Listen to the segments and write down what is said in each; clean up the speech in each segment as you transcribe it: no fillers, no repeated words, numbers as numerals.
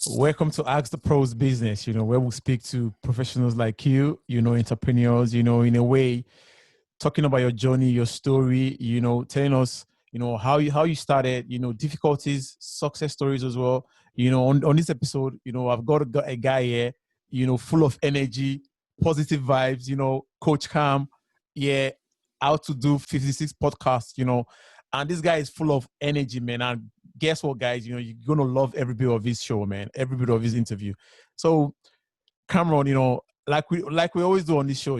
Welcome to Ask the Pros Business, where we speak to professionals like you, entrepreneurs, in a way, talking about your journey, your story, telling us, how you started, difficulties, success stories as well. On this episode, I've got a guy here, full of energy, positive vibes, Coach Cam, yeah, how to do 56 podcasts, and this guy is full of energy, man. And guess what, guys? You're gonna love every bit of his show, man. Every bit of his interview. So, Cameron, like we always do on this show,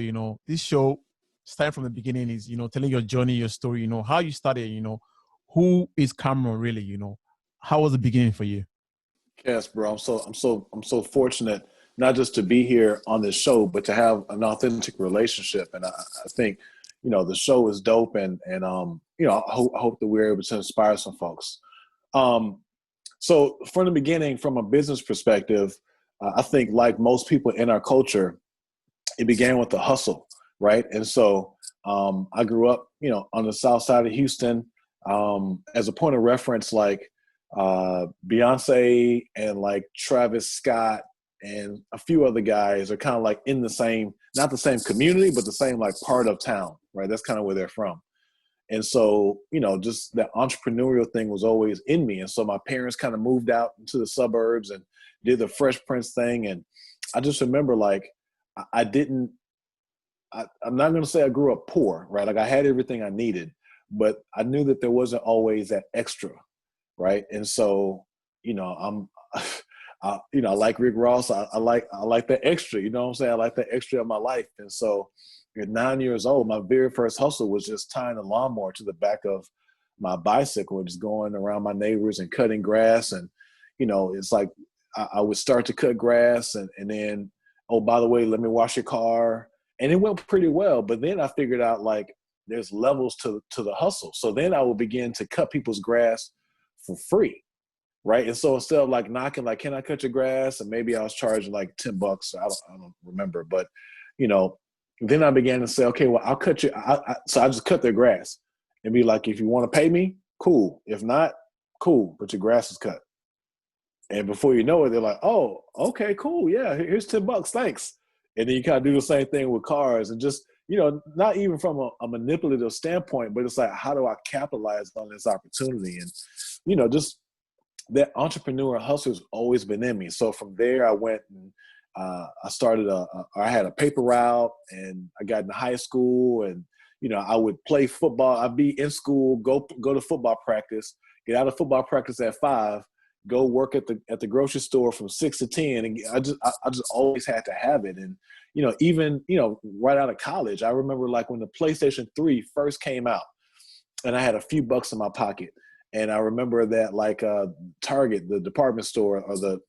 this show, starting from the beginning, is telling your journey, your story, how you started, who is Cameron really, how was the beginning for you? Yes, bro. I'm so fortunate not just to be here on this show, but to have an authentic relationship. And I think, the show is dope, and I hope that we're able to inspire some folks. Um, so from the beginning, from a business perspective, I think like most people in our culture, it began with the hustle, right? And so I grew up, on the south side of Houston. As a point of reference, like Beyonce and like Travis Scott and a few other guys are kind of like in the same, not the same community, but the same like part of town, right? That's kind of where they're from. And so, just that entrepreneurial thing was always in me. And so my parents kind of moved out into the suburbs and did the Fresh Prince thing. And I just remember like, I didn't, I'm not going to say I grew up poor, right? Like I had everything I needed, but I knew that there wasn't always that extra, right? And so, I'm, I like Rick Ross. I like that extra, you know what I'm saying? I like that extra in my life. And so at 9 years old, my very first hustle was just tying a lawnmower to the back of my bicycle and just going around my neighbors and cutting grass. And, it's like I would start to cut grass and then, oh, by the way, let me wash your car. And it went pretty well. But then I figured out like there's levels to the hustle. So then I would begin to cut people's grass for free. Right. And so instead of like knocking, like, can I cut your grass? And maybe I was charging like $10. I don't remember. But, then I began to say, okay, well, I'll cut you. So I just cut their grass and be like, if you want to pay me, cool. If not, cool. But your grass is cut. And before you know it, they're like, oh, okay, cool. Yeah, here's $10. Thanks. And then you kind of do the same thing with cars and just, not even from a manipulative standpoint, but it's like, how do I capitalize on this opportunity? And, just that entrepreneurial hustle has always been in me. So from there, I went and I started I had a paper route, and I got into high school, and I would play football. I'd be in school, go to football practice, get out of football practice at 5, go work at the grocery store from 6 to 10, and I just always had to have it. And even right out of college, I remember like when the PlayStation 3 first came out, and I had a few bucks in my pocket. And I remember that like Target, the department store, or the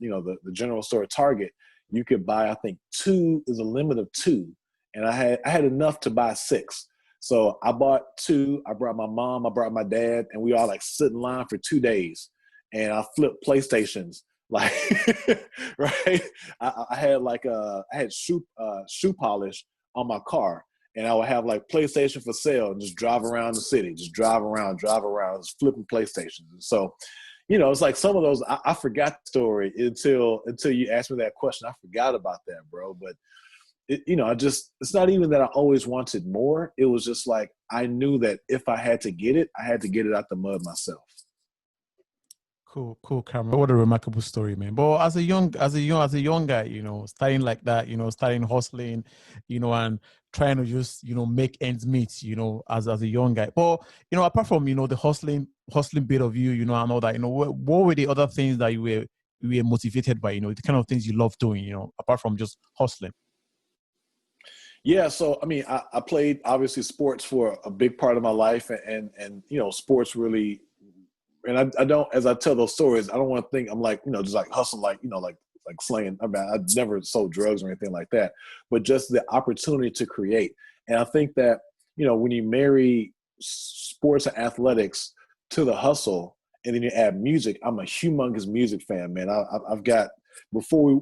general store Target, you could buy, I think 2 is a limit of 2. And I had enough to buy 6. So I bought 2. I brought my mom, I brought my dad, and we all like sit in line for 2 days. And I flipped PlayStations, like, right? I had like I had shoe polish on my car. And I would have like PlayStation for sale and just drive around the city, just drive around, just flipping PlayStations. And so, it's like some of those, I forgot the story until you asked me that question. I forgot about that, bro. But, it's not even that I always wanted more. It was just like, I knew that if I had to get it, I had to get it out the mud myself. Cool, Cameron. What a remarkable story, man. But as a young guy, starting like that, starting hustling, and trying to just, make ends meet, as a young guy. But, apart from, the hustling bit of you, and all that, what were the other things that you were motivated by, the kind of things you love doing, apart from just hustling? Yeah. So, I mean, I played obviously sports for a big part of my life, and sports really, and I don't, as I tell those stories, I don't want to think I'm like, just like hustling, like slinging. I mean, I never sold drugs or anything like that, but just the opportunity to create. And I think that, when you marry sports and athletics to the hustle, and then you add music, I'm a humongous music fan, man. I've got, before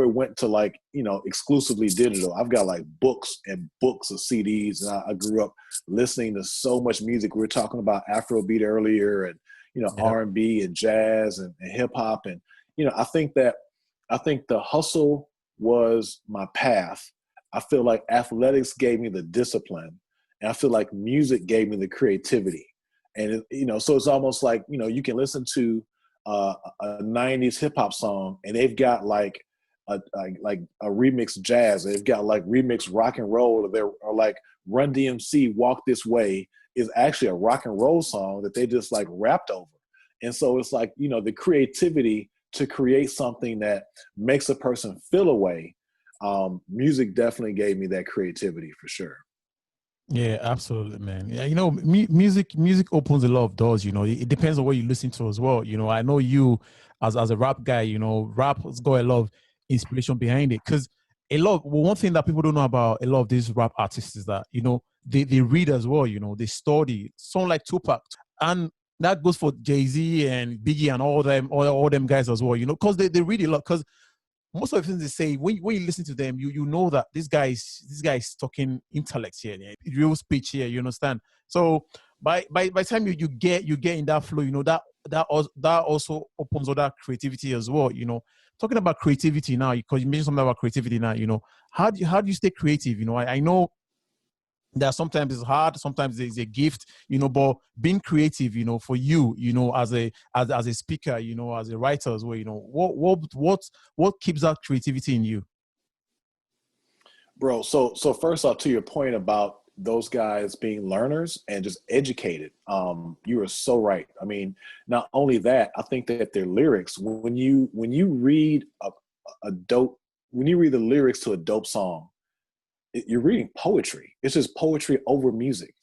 it went to like, exclusively digital, I've got like books and books of CDs. And I grew up listening to so much music. We were talking about Afrobeat earlier, and, Yeah. R&B and jazz and hip hop. And, I think that, I think the hustle was my path. I feel like athletics gave me the discipline, and I feel like music gave me the creativity. And so it's almost like you can listen to a '90s hip hop song, and they've got like a remix jazz. They've got like remix rock and roll, or like Run DMC "Walk This Way" is actually a rock and roll song that they just like rapped over. And so it's like the creativity to create something that makes a person feel a way. Music definitely gave me that creativity for sure. Yeah, absolutely, man. Yeah, music opens a lot of doors. It depends on what you listen to as well. I know you as a rap guy. Rap has got a lot of inspiration behind it, because one thing that people don't know about a lot of these rap artists is that they read as well. They study. Someone like Tupac, and that goes for Jay-Z and Biggie and all them guys as well. Because they read a lot. Because most of the things they say, when you listen to them, you know that this guy is talking intellect here, real speech here. You understand? So by the time you get in that flow, that also opens other creativity as well. Talking about creativity now, because you mentioned something about creativity now. How do you stay creative? I know that sometimes it's hard, sometimes there's a gift, but being creative, for you, as a speaker, as a writer as well, what keeps that creativity in you? Bro, so first off, to your point about those guys being learners and just educated, you are so right. I mean, not only that, I think that their lyrics, when you read when you read the lyrics to a dope song, you're reading poetry. It's just poetry over music,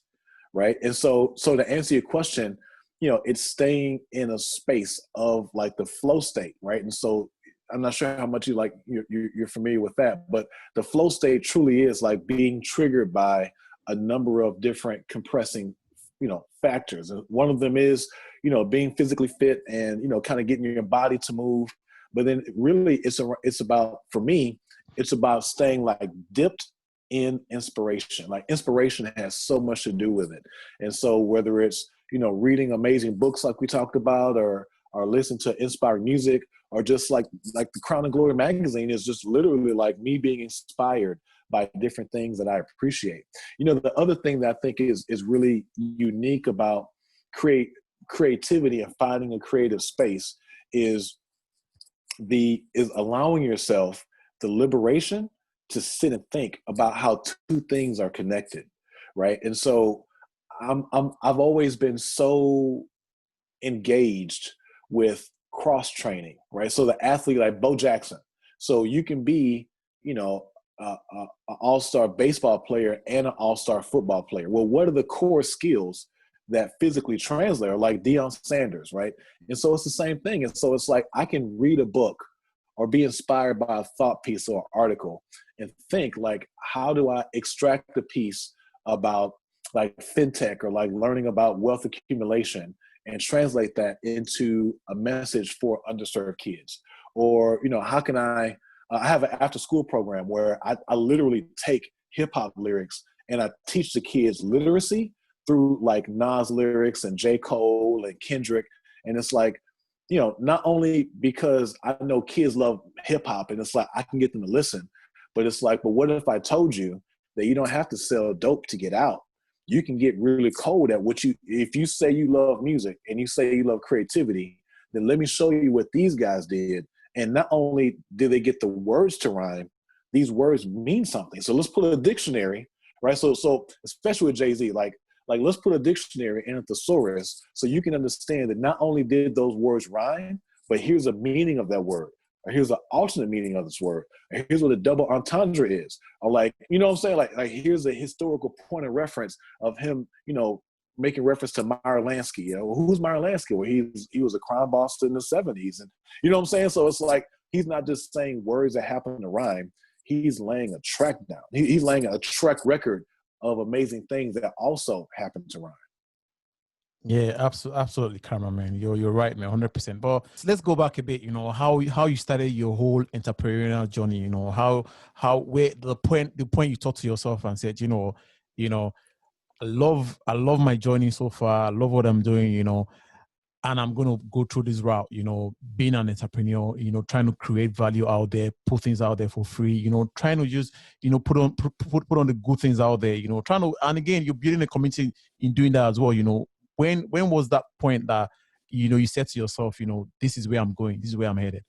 right? And so to answer your question, it's staying in a space of like the flow state, right? And so I'm not sure how much you're familiar with that, but the flow state truly is like being triggered by a number of different compressing, factors. And one of them is, being physically fit and, kind of getting your body to move. But then really it's about, for me, it's about staying like dipped in inspiration. Like inspiration has so much to do with it. And so whether it's, reading amazing books like we talked about, or listen to inspiring music, or just like the Crown and Glory magazine is just literally like me being inspired by different things that I appreciate. The other thing that I think is really unique about creativity and finding a creative space is allowing yourself the liberation to sit and think about how two things are connected, right? And so I've always been so engaged with cross training, right? So the athlete like Bo Jackson, so you can be, an all-star baseball player and an all-star football player. Well, what are the core skills that physically translate, or like Deion Sanders, right? And so it's the same thing. And so it's like I can read a book or be inspired by a thought piece or article and think like, how do I extract a piece about like fintech or like learning about wealth accumulation and translate that into a message for underserved kids? Or, how can I have an after school program where I literally take hip hop lyrics and I teach the kids literacy through like Nas lyrics and J. Cole and Kendrick. And it's like, not only because I know kids love hip hop and it's like I can get them to listen, but it's like, but what if I told you that you don't have to sell dope to get out? You can get really cold at if you say you love music and you say you love creativity, then let me show you what these guys did. And not only did they get the words to rhyme, these words mean something. So let's put a dictionary, right? So especially with Jay-Z, like let's put a dictionary in a thesaurus so you can understand that not only did those words rhyme, but here's a meaning of that word, or here's an alternate meaning of this word, or here's what a double entendre is, or like, you know what I'm saying? Like here's a historical point of reference of him, making reference to Meyer Lansky. Who's Meyer Lansky? Well, he was a crime boss in the 70s. And you know what I'm saying? So it's like, he's not just saying words that happen to rhyme. He's laying a track down. He's laying a track record of amazing things that also happen to rhyme. Yeah, absolutely, Cameron, man. You're right, man, 100%. But let's go back a bit. How you started your whole entrepreneurial journey. How where the point you talked to yourself and said, I love my journey so far. I love what I'm doing. and I'm going to go through this route, being an entrepreneur, trying to create value out there, put things out there for free, trying to just, put on the good things out there, trying to, and again, you're building a community in doing that as well, when was that point that, you said to yourself, this is where I'm going, this is where I'm headed?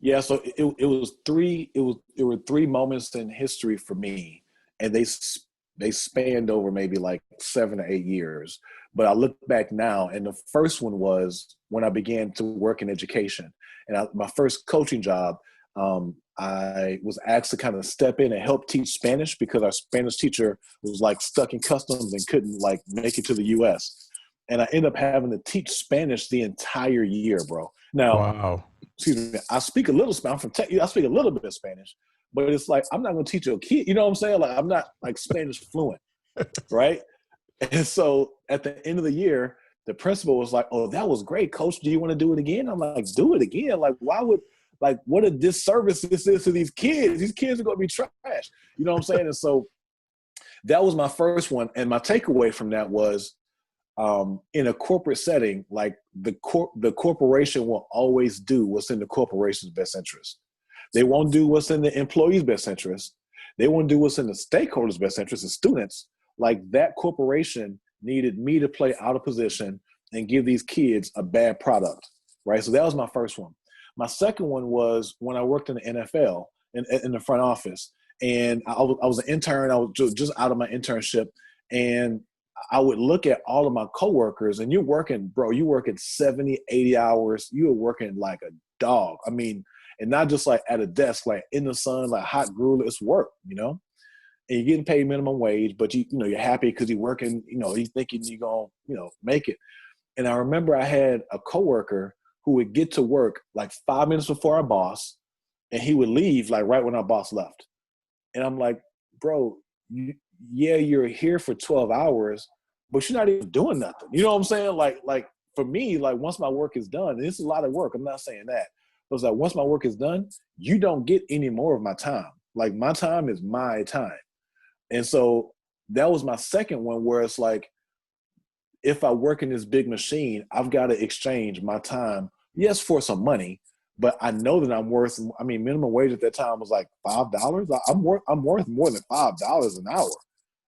Yeah. So there were three moments in history for me, and they spanned over maybe like 7 or 8 years. But I look back now, and the first one was when I began to work in education. And my first coaching job, I was asked to kind of step in and help teach Spanish because our Spanish teacher was like stuck in customs and couldn't like make it to the US. And I ended up having to teach Spanish the entire year, bro. Now, Wow. excuse me, I speak a little Spanish. I speak a little bit of Spanish, but it's like, I'm not going to teach a kid, you know what I'm saying? Like, I'm not like Spanish fluent, right? And so at the end of the year, the principal was like, "Oh, that was great, coach. Do you want to do it again?" I'm like, "Do it again? Like, why would, like, what a disservice this is to these kids. These kids are going to be trash." You know what I'm saying? And so that was my first one. And my takeaway from that was, in a corporate setting, like the corporation will always do what's in the corporation's best interest. They won't do what's in the employee's best interest. They won't do what's in the stakeholders' best interest, the students. Like, that corporation needed me to play out of position and give these kids a bad product, right? So that was my first one. My second one was when I worked in the NFL in the front office, and I was an intern. I was just out of my internship, and I would look at all of my coworkers, and you're working 70, 80 hours. You were working like a dog. I mean, and not just like at a desk, like in the sun, like hot gruel. It's work, and you're getting paid minimum wage, but you're happy because you're working, you're thinking you're going to, make it. And I remember I had a coworker who would get to work like 5 minutes before our boss, and he would leave like right when our boss left. And I'm like, bro, you're here for 12 hours, but you're not even doing nothing. You know what I'm saying? Like for me, like once my work is done, and this is a lot of work, I'm not saying that, but it's like once my work is done, you don't get any more of my time. Like, my time is my time. And so that was my second one, where it's like, if I work in this big machine, I've got to exchange my time, yes, for some money, but I know that I'm worth, minimum wage at that time was like $5. I'm worth more than $5 an hour.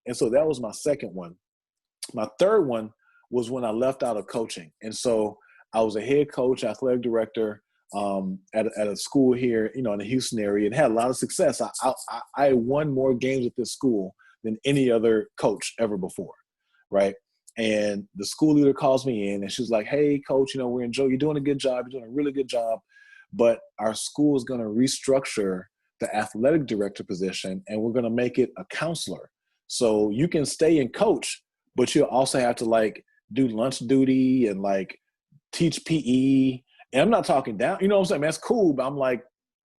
And so that was my second one. My third one was when I left out of coaching. And so I was a head coach, athletic director at a school here, in the Houston area, and had a lot of success. I won more games at this school than any other coach ever before, right? And the school leader calls me in, and she's like, "Hey, coach, you're doing a good job. You're doing a really good job, but our school is going to restructure the athletic director position, and we're going to make it a counselor. So you can stay and coach, but you'll also have to like do lunch duty and like teach PE." And I'm not talking down, you know what I'm saying? That's cool, but I'm like,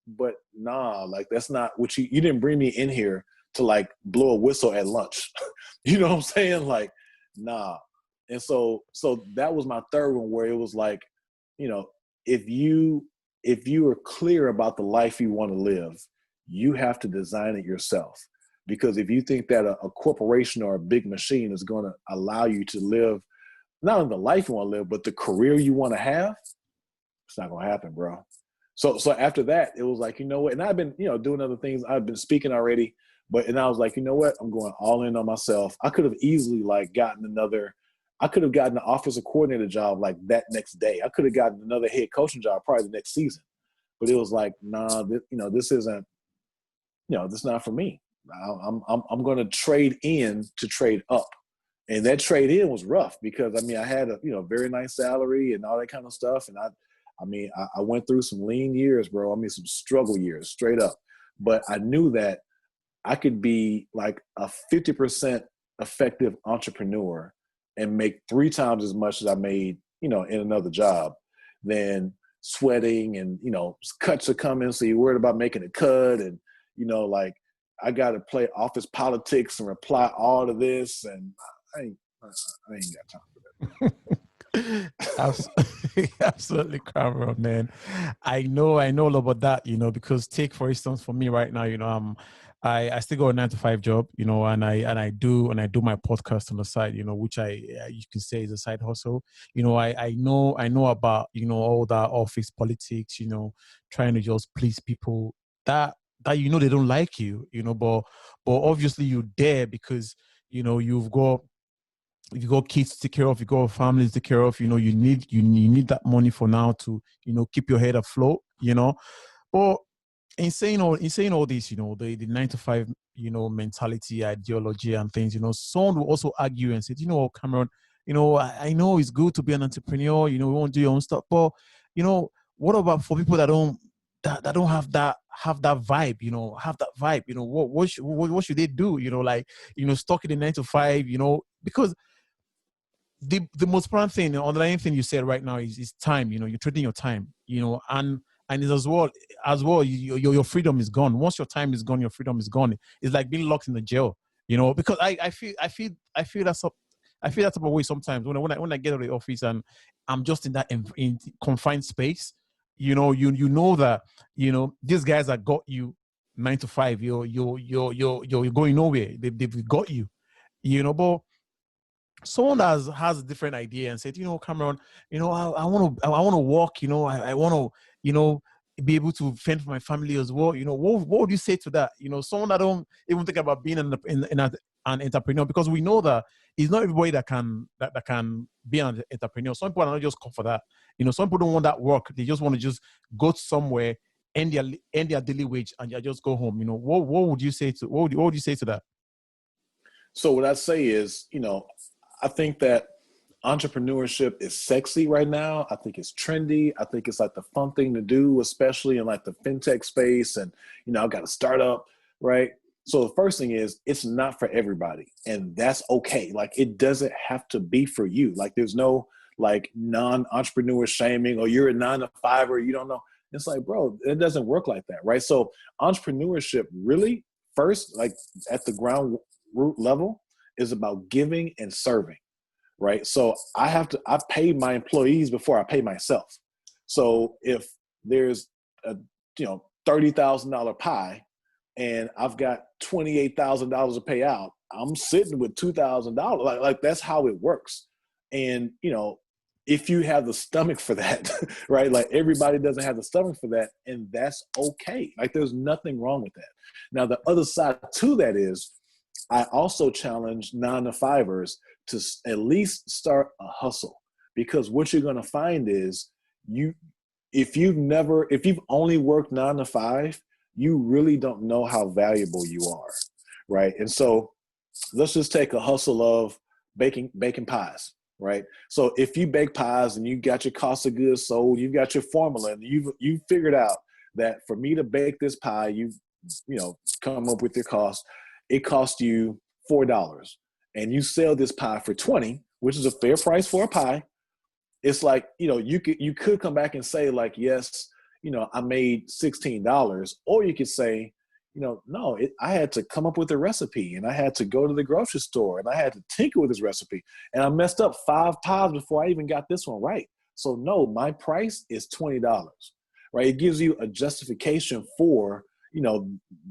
but nah, like that's not what you didn't bring me in here to like blow a whistle at lunch. You know what I'm saying? Like, nah. And so that was my third one, where it was like, if you are clear about the life you want to live, you have to design it yourself. Because if you think that a corporation or a big machine is going to allow you to live not only the life you want to live, but the career you want to have, it's not going to happen, bro. So after that, it was like, you know what? And I've been, doing other things. I've been speaking already, and I was like, you know what? I'm going all in on myself. I could have easily gotten the offensive coordinator job like that next day. I could have gotten another head coaching job probably the next season. But it was like, nah, this isn't, this is not for me. I'm going to trade in to trade up. And that trade in was rough because I had a very nice salary and all that kind of stuff. And I went through some lean years, bro. Some struggle years, straight up. But I knew that I could be like a 50% effective entrepreneur and make 3 times as much as I made, in another job, than sweating and, cuts are coming. So you're worried about making a cut and, I got to play office politics and reply all to this. And I ain't got time for that. Absolutely, Cameron, man. I know a lot about that, because take for instance for me right now, I still got a 9 to 5 job, and I do my podcast on the side, which you can say is a side hustle. I know about all that office politics, trying to just please people that they don't like you, but obviously you're there because you've got kids to take care of, you got families to take care of, you need that money for now to, keep your head afloat, But in saying all this, the 9 to 5, mentality, ideology and things, someone will also argue and say, Cameron, I know it's good to be an entrepreneur, we want to do your own stuff, but what about for people that don't have that vibe, what should they do? Like, stuck in the 9 to 5, because the most important thing, the underlying thing you said right now is time. You're trading your time. And it's as well, your freedom is gone. Once your time is gone, your freedom is gone. It's like being locked in the jail. Because I feel that type of way sometimes when I get out of the office and I'm just in that in confined space. You know that these guys that got you 9 to 5. You're going nowhere. They've got you. But someone that has a different idea and said, Cameron, I want to walk, I want to, be able to fend for my family as well. What would you say to that? Someone that don't even think about being an entrepreneur, because we know that it's not everybody that can be an entrepreneur. Some people are not just come for that. Some people don't want that work. They just want to just go somewhere, end their daily wage, and just go home. What would you say to what would you say to that? So what I say is, I think that entrepreneurship is sexy right now. I think it's trendy. I think it's like the fun thing to do, especially in like the fintech space. And, I've got a startup, right? So the first thing is it's not for everybody, and that's okay. Like, it doesn't have to be for you. Like, there's no like non-entrepreneur shaming, or you're a 9 to 5 or you don't know. It's like, bro, it doesn't work like that, right? So entrepreneurship really first, like at the ground root level, is about giving and serving, right? So I pay my employees before I pay myself. So if there's a $30,000 pie and I've got $28,000 to pay out, I'm sitting with $2,000. Like that's how it works. And if you have the stomach for that, right? Like, everybody doesn't have the stomach for that, and that's okay. Like, there's nothing wrong with that. Now, the other side to that is, I also challenge 9 to 5ers to at least start a hustle, because what you're going to find is if you've only worked 9 to 5, you really don't know how valuable you are, right? And so let's just take a hustle of baking pies, right? So if you bake pies and you got your cost of goods sold, you've got your formula, and you've figured out that for me to bake this pie, you come up with your cost. It costs you $4, and you sell this pie for 20, which is a fair price for a pie. It's like, you could come back and say, like, yes, I made $16, or you could say, no, I had to come up with a recipe, and I had to go to the grocery store, and I had to tinker with this recipe, and I messed up 5 pies before I even got this one right. So no, my price is $20, right? It gives you a justification for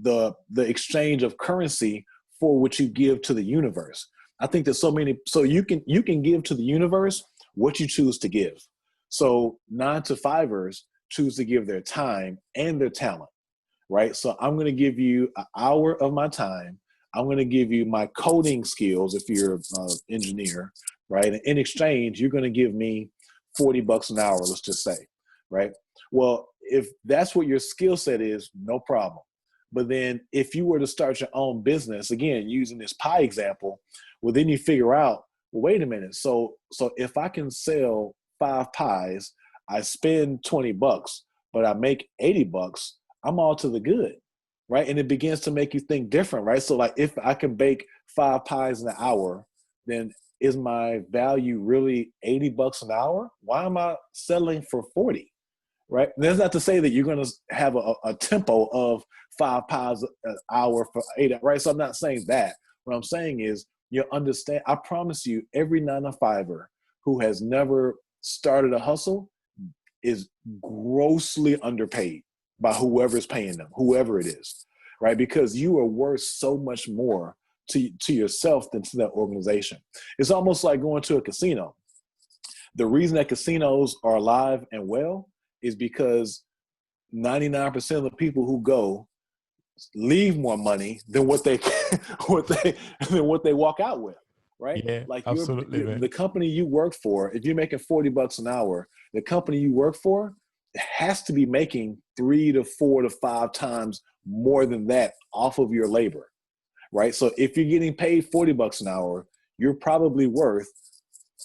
the exchange of currency for what you give to the universe. I think there's so you can give to the universe what you choose to give. So 9 to 5ers choose to give their time and their talent, right? So I'm going to give you an hour of my time. I'm going to give you my coding skills if you're an engineer, right? And in exchange, you're going to give me $40 an hour, let's just say, right? Well, if that's what your skill set is, no problem. But then if you were to start your own business, again, using this pie example, well, then you figure out, well, wait a minute. So if I can sell 5 pies, I spend $20, but I make $80, I'm all to the good, right? And it begins to make you think different, right? So like, if I can bake 5 pies in an hour, then is my value really $80 an hour? Why am I selling for 40? Right? That's not to say that you're going to have a tempo of 5 pies an hour for 8, right? So I'm not saying that. What I'm saying is, you understand, I promise you, every 9 to 5er who has never started a hustle is grossly underpaid by whoever's paying them, whoever it is, right? Because you are worth so much more to yourself than to that organization. It's almost like going to a casino. The reason that casinos are alive and well is because 99% of the people who go leave more money than what they walk out with, right? Yeah, Like absolutely, man. the company you work for, if you're making $40 an hour, the company you work for has to be making 3 to 4 to 5 times more than that off of your labor, right? So if you're getting paid $40 an hour, you're probably worth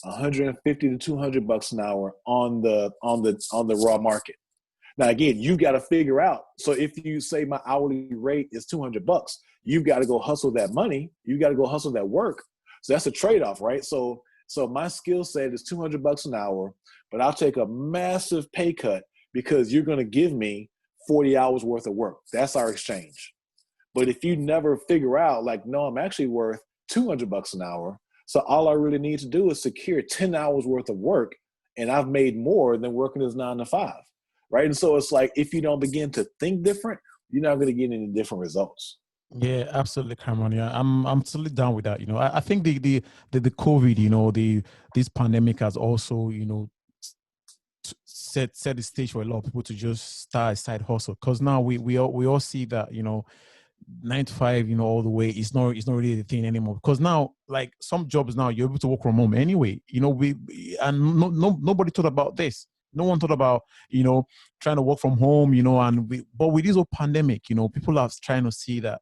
150 to 200 bucks an hour on the raw market. Now, again, you got to figure out. So if you say my hourly rate is 200 bucks, you've got to go hustle that money. You got to go hustle that work. So that's a trade-off, right? So my skill set is 200 bucks an hour, but I'll take a massive pay cut because you're going to give me 40 hours worth of work. That's our exchange. But if you never figure out, like, no, I'm actually worth 200 bucks an hour. So all I really need to do is secure 10 hours worth of work, and I've made more than working as 9 to 5. Right. And so it's like, if you don't begin to think different, you're not going to get any different results. Yeah, absolutely, Cameron. Yeah, I'm totally down with that. I think the COVID, this pandemic has also, set the stage for a lot of people to just start a side hustle. Because now we all see that, 9 to 5, all the way, it's not really the thing anymore. Because now, like, some jobs now, you're able to work from home anyway. Nobody thought about this. No one thought about, trying to work from home, but with this whole pandemic, people are trying to see that,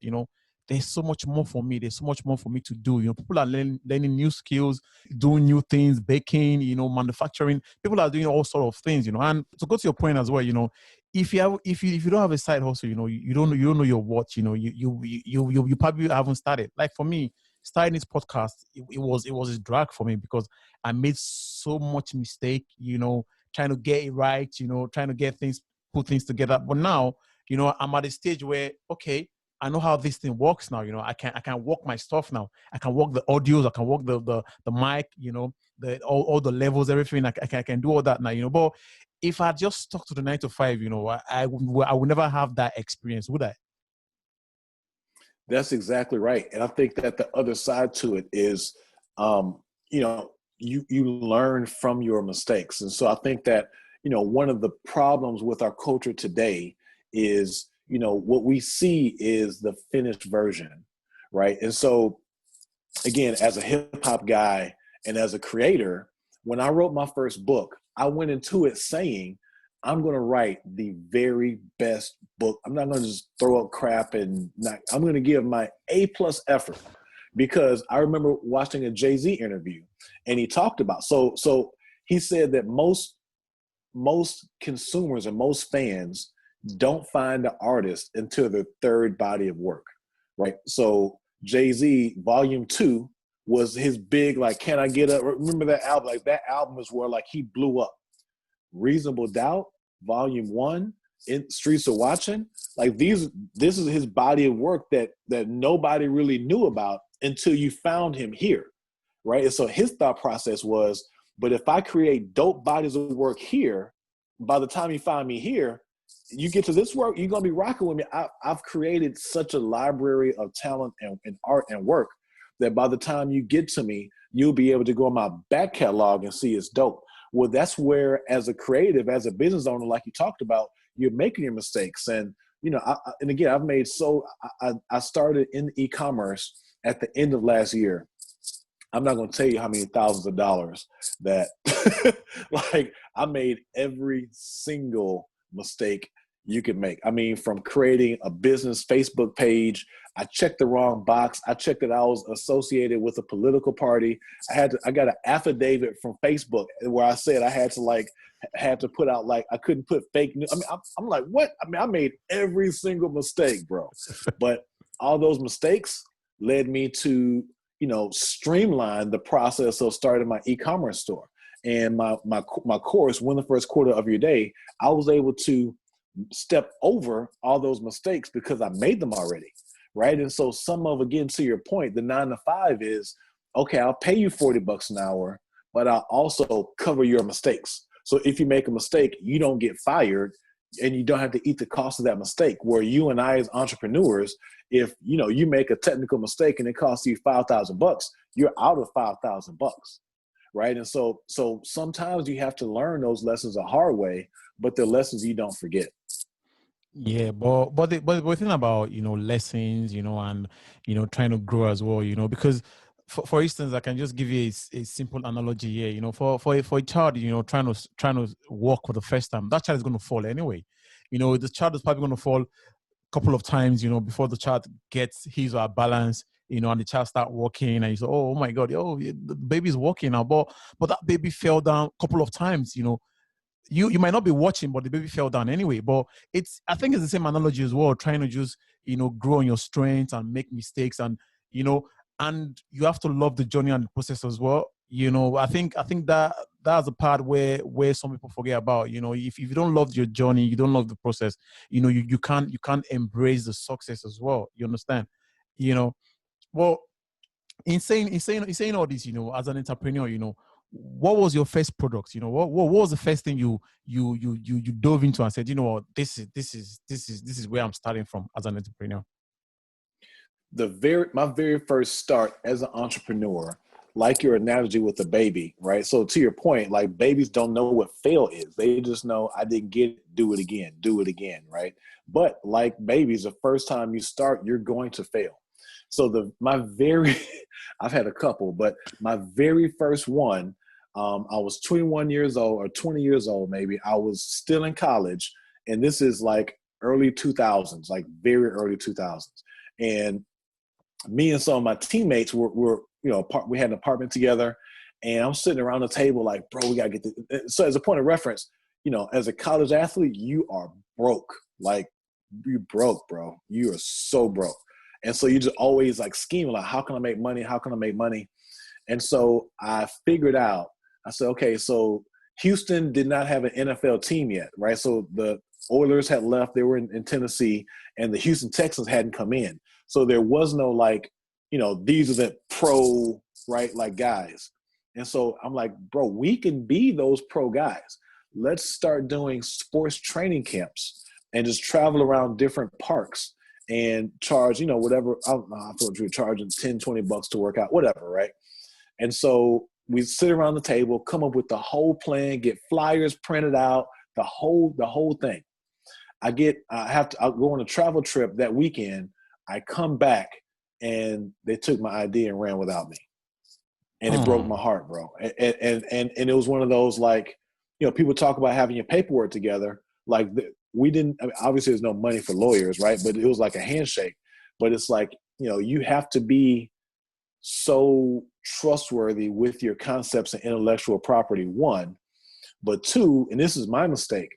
there's so much more for me. There's so much more for me to do. People are learning new skills, doing new things, baking, manufacturing. People are doing all sorts of things, And to go to your point as well, if you don't have a side hustle, you don't know your what, you probably haven't started. Like for me, starting this podcast, it was a drag for me because I made so much mistake, trying to get it right, trying to put things together. But now, I'm at a stage where, okay, I know how this thing works now. I can work my stuff now. I can work the audios. I can work the mic. All the levels, everything. I can do all that now. But if I just stuck to the 9 to 5, I would never have that experience, would I? That's exactly right. And I think that the other side to it is, you learn from your mistakes. And so I think that, one of the problems with our culture today is, what we see is the finished version, right? And so, again, as a hip hop guy and as a creator, when I wrote my first book, I went into it saying, I'm going to write the very best book. I'm not going to just throw up crap I'm going to give my A+ effort, because I remember watching a Jay-Z interview and he talked about, so he said that most consumers and most fans don't find the artist until their third body of work, right? So Jay-Z Volume 2 was his big, like, can I get up? Remember that album? Like, that album is where, like, he blew up. Reasonable Doubt, Volume 1, in Streets Are Watching, like, this is his body of work that nobody really knew about until you found him here, right? And so his thought process was, but if I create dope bodies of work here, by the time you find me here, you get to this work, you're going to be rocking with me. I've created such a library of talent and art and work that by the time you get to me, you'll be able to go in my back catalog and see it's dope. Well, that's where, as a creative, as a business owner, like you talked about, you're making your mistakes. And, and again, I started in e-commerce at the end of last year. I'm not going to tell you how many thousands of dollars that, like, I made every single mistake you can make. I mean, from creating a business Facebook page, I checked the wrong box. I checked that I was associated with a political party. I got an affidavit from Facebook where I said I had to put out, like, I couldn't put fake news. I mean, I'm like, what? I mean, I made every single mistake, bro. But all those mistakes led me to, streamline the process of starting my e-commerce store. And my course, Win the First Quarter of Your Day, I was able to step over all those mistakes because I made them already, right? And so again, to your point, the 9 to 5 is, okay, I'll pay you $40 an hour, but I also cover your mistakes. So if you make a mistake, you don't get fired and you don't have to eat the cost of that mistake. Where you and I as entrepreneurs, if you make a technical mistake and it costs you $5,000, you're out of $5,000, right? And so sometimes you have to learn those lessons the hard way, but they're lessons you don't forget. Yeah, but think about lessons, and trying to grow as well, because for instance, I can just give you a simple analogy here. For a child, trying to walk for the first time, that child is going to fall anyway. The child is probably going to fall a couple of times, before the child gets his or her balance. And the child start walking, and you say, "Oh my God, the baby's walking now," but that baby fell down a couple of times. You might not be watching, but the baby fell down anyway. But I think it's the same analogy as well, trying to just, grow on your strengths and make mistakes, and, and you have to love the journey and the process as well. I think that's a part where some people forget about. If you don't love your journey, you don't love the process, you can't embrace the success as well. You understand? Well, in saying all this, as an entrepreneur, what was your first product? What was the first thing you dove into and said, what, this is where I'm starting from as an entrepreneur? My very first start as an entrepreneur, like your analogy with the baby, right? So to your point, like, babies don't know what fail is. They just know, I didn't get it, do it again, right? But like babies, the first time you start, you're going to fail. So I've had a couple, but my very first one, I was 21 years old or 20 years old, maybe. I was still in college, and this is like early 2000s, like very early 2000s. And me and some of my teammates were we had an apartment together, and I'm sitting around the table like, bro, we gotta get this. So as a point of reference, as a college athlete, you are broke. Like, you broke, bro. You are so broke. And so you just always like scheming, like, how can I make money? How can I make money? And so I figured out, I said, okay, so Houston did not have an NFL team yet, right? So the Oilers had left, they were in Tennessee, and the Houston Texans hadn't come in. So there was no like, these are the pro, right, like, guys. And so I'm like, bro, we can be those pro guys. Let's start doing sports training camps and just travel around different parks and charge, whatever. I don't know, I thought you were charging $10, $20 to work out, whatever, right? And so we sit around the table, come up with the whole plan, get flyers printed out, the whole thing. I'll go on a travel trip that weekend. I come back and they took my idea and ran without me. And it broke my heart, bro. And it was one of those, like, people talk about having your paperwork together. Like, we didn't, I mean, obviously there's no money for lawyers, right? But it was like a handshake. But it's like, you have to be so trustworthy with your concepts and intellectual property, one. But two, and this is my mistake,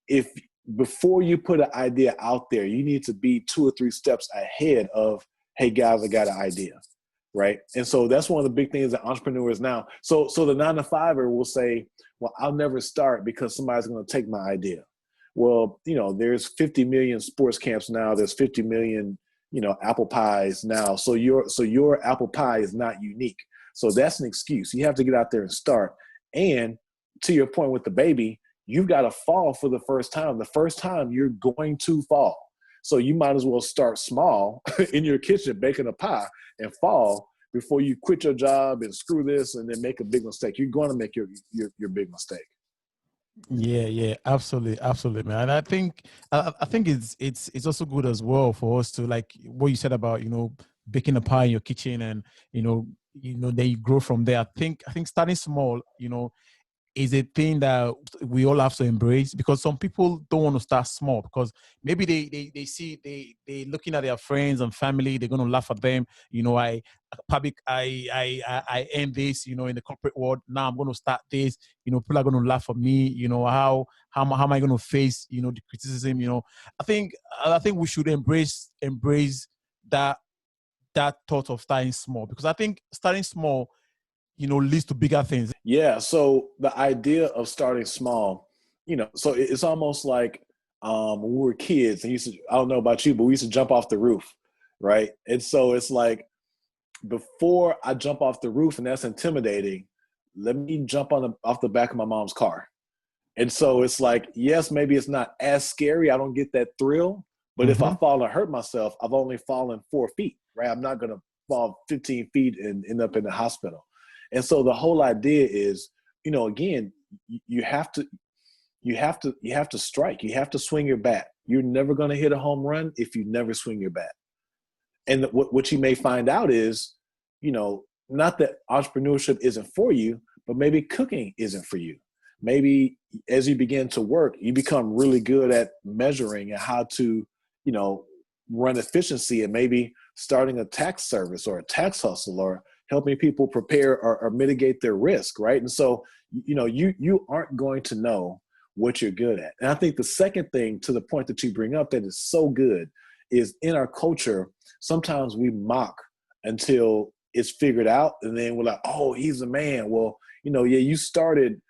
if before you put an idea out there, you need to be 2 or 3 steps ahead of, hey guys, I got an idea, right? And so that's one of the big things that entrepreneurs now. So the 9-to-5er will say, well, I'll never start because somebody's going to take my idea. Well, there's 50 million sports camps now. There's 50 million, apple pies now. So your apple pie is not unique. So that's an excuse. You have to get out there and start. And to your point with the baby, you've got to fall for the first time. The first time you're going to fall. So you might as well start small in your kitchen baking a pie and fall before you quit your job and screw this and then make a big mistake. You're going to make your big mistake. Yeah, absolutely, man. And I think it's also good as well for us to, like what you said about baking a pie in your kitchen, and then you grow from there. I think starting small, is a thing that we all have to embrace, because some people don't want to start small because maybe they see they looking at their friends and family, they're going to laugh at them. I earn this, in the corporate world. Now I'm going to start this. People are going to laugh at me. How am I going to face the criticism? I think we should embrace that thought of starting small, because I think starting small leads to bigger things. Yeah. So the idea of starting small, so it's almost like when we were kids, and I don't know about you, but we used to jump off the roof, right? And so it's like, before I jump off the roof, and that's intimidating, let me jump off the back of my mom's car. And so it's like, yes, maybe it's not as scary. I don't get that thrill. But if I fall and hurt myself, I've only fallen 4 feet, right? I'm not going to fall 15 feet and end up in the hospital. And so the whole idea is, again, you have to strike. You have to swing your bat. You're never going to hit a home run if you never swing your bat. And what you may find out is, not that entrepreneurship isn't for you, but maybe cooking isn't for you. Maybe as you begin to work, you become really good at measuring and how to, run efficiency, and maybe starting a tax service or a tax hustle or helping people prepare or mitigate their risk, right? And so, you aren't going to know what you're good at. And I think the second thing, to the point that you bring up that is so good, is in our culture, sometimes we mock until it's figured out, and then we're like, oh, he's a man. Well, you started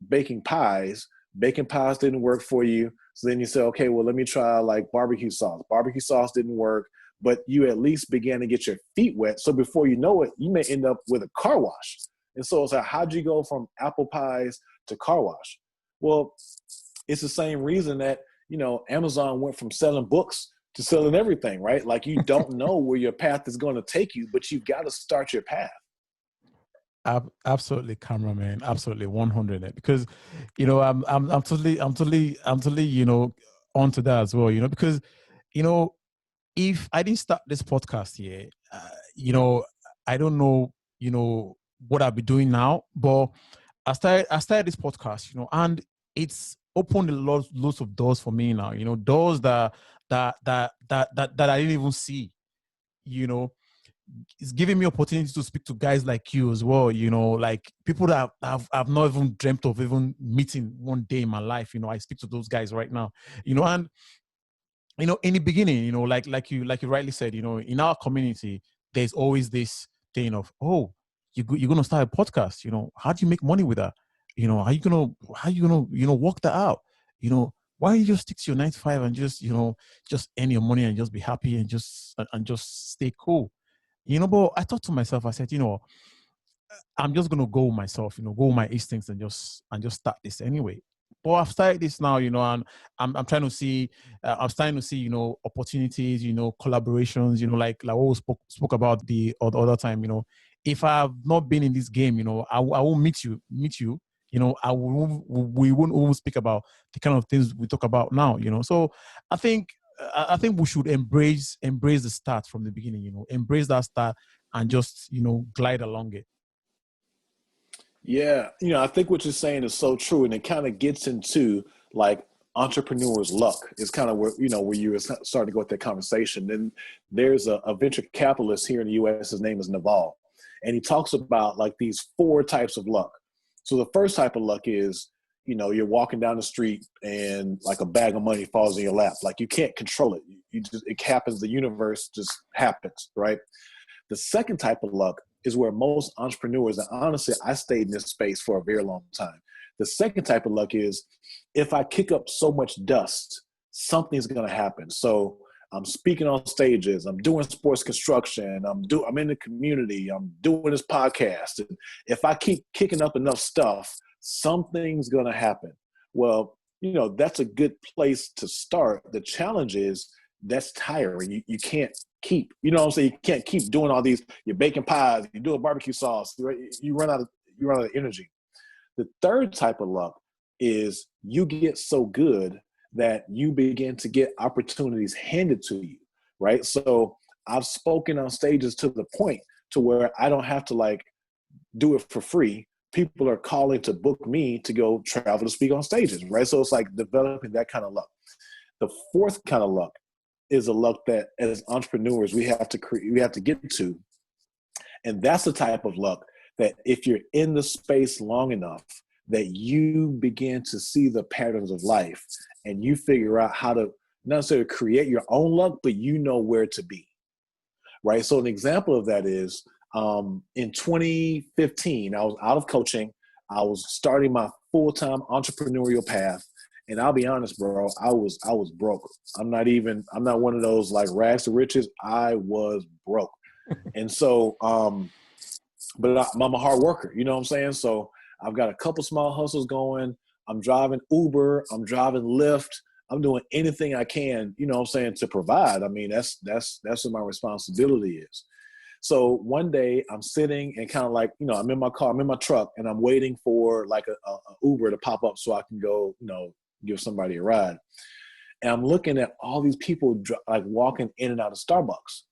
baking pies. Baking pies didn't work for you. So then you say, okay, well, let me try like barbecue sauce. Barbecue sauce didn't work, but you at least began to get your feet wet. So before you know it, you may end up with a car wash. And so it's like, how'd you go from apple pies to car wash? Well, it's the same reason that, Amazon went from selling books to selling everything, right? Like, you don't know where your path is going to take you, but you've got to start your path. Absolutely, cameraman. Absolutely, 100. Because, I'm totally, onto that as well. Because, if I didn't start this podcast here, I don't know, what I'll be doing now. But I started this podcast, and it's opened lots of doors for me now. Doors that I didn't even see. It's giving me opportunity to speak to guys like you as well, like people that I've not even dreamt of even meeting one day in my life. I speak to those guys right now, and, in the beginning, like you rightly said, in our community, there's always this thing of, oh, you're going to start a podcast. How do you make money with that? How you going to, work that out? Why don't you just stick to your 9 to 5 and just, just earn your money and just be happy and just stay cool. But I thought to myself, I said, I'm just gonna go myself, go with my instincts and just start this anyway. But I've started this now, and I'm trying to see, I'm starting to see, opportunities, collaborations, like what we spoke about the other time. If I've not been in this game, I will meet you. We won't even speak about the kind of things we talk about now. So I think we should embrace the start from the beginning, embrace that start and just, glide along it. Yeah. I think what you're saying is so true. And it kind of gets into like entrepreneur's luck. It's kind of where, where you were starting to go with that conversation. And there's a venture capitalist here in the US. His name is Naval. And he talks about like these 4 types of luck. So the first type of luck is, you're walking down the street and like a bag of money falls in your lap. Like, you can't control it. It happens. The universe just happens, right? The second type of luck is where most entrepreneurs, and honestly, I stayed in this space for a very long time. The second type of luck is, if I kick up so much dust, something's going to happen. So I'm speaking on stages, I'm doing sports construction, I'm in the community, I'm doing this podcast. And if I keep kicking up enough stuff, something's going to happen. Well, that's a good place to start. The challenge is that's tiring. You can't keep, what I'm saying? You can't keep doing all these. You're baking pies, you're doing barbecue sauce. You run out of energy. The third type of luck is you get so good that you begin to get opportunities handed to you, right? So I've spoken on stages to the point to where I don't have to like do it for free. People are calling to book me to go travel to speak on stages, right? So it's like developing that kind of luck. The fourth kind of luck is a luck that as entrepreneurs we have to get to. And that's the type of luck that if you're in the space long enough, that you begin to see the patterns of life and you figure out how to not necessarily create your own luck, but where to be, right? So an example of that is in 2015, I was out of coaching. I was starting my full-time entrepreneurial path. And I'll be honest, bro, I was broke. I'm not one of those like rags to riches. I was broke. And so but I'm a hard worker. You know what I'm saying? So I've got a couple small hustles going. I'm driving Uber. I'm driving Lyft. I'm doing anything I can, you know what I'm saying, to provide. I mean, that's what my responsibility is. So one day I'm sitting and kind of like, you know, I'm in my car, I'm in my truck, and I'm waiting for like a Uber to pop up so I can go, you know, give somebody a ride. And I'm looking at all these people like walking in and out of Starbucks.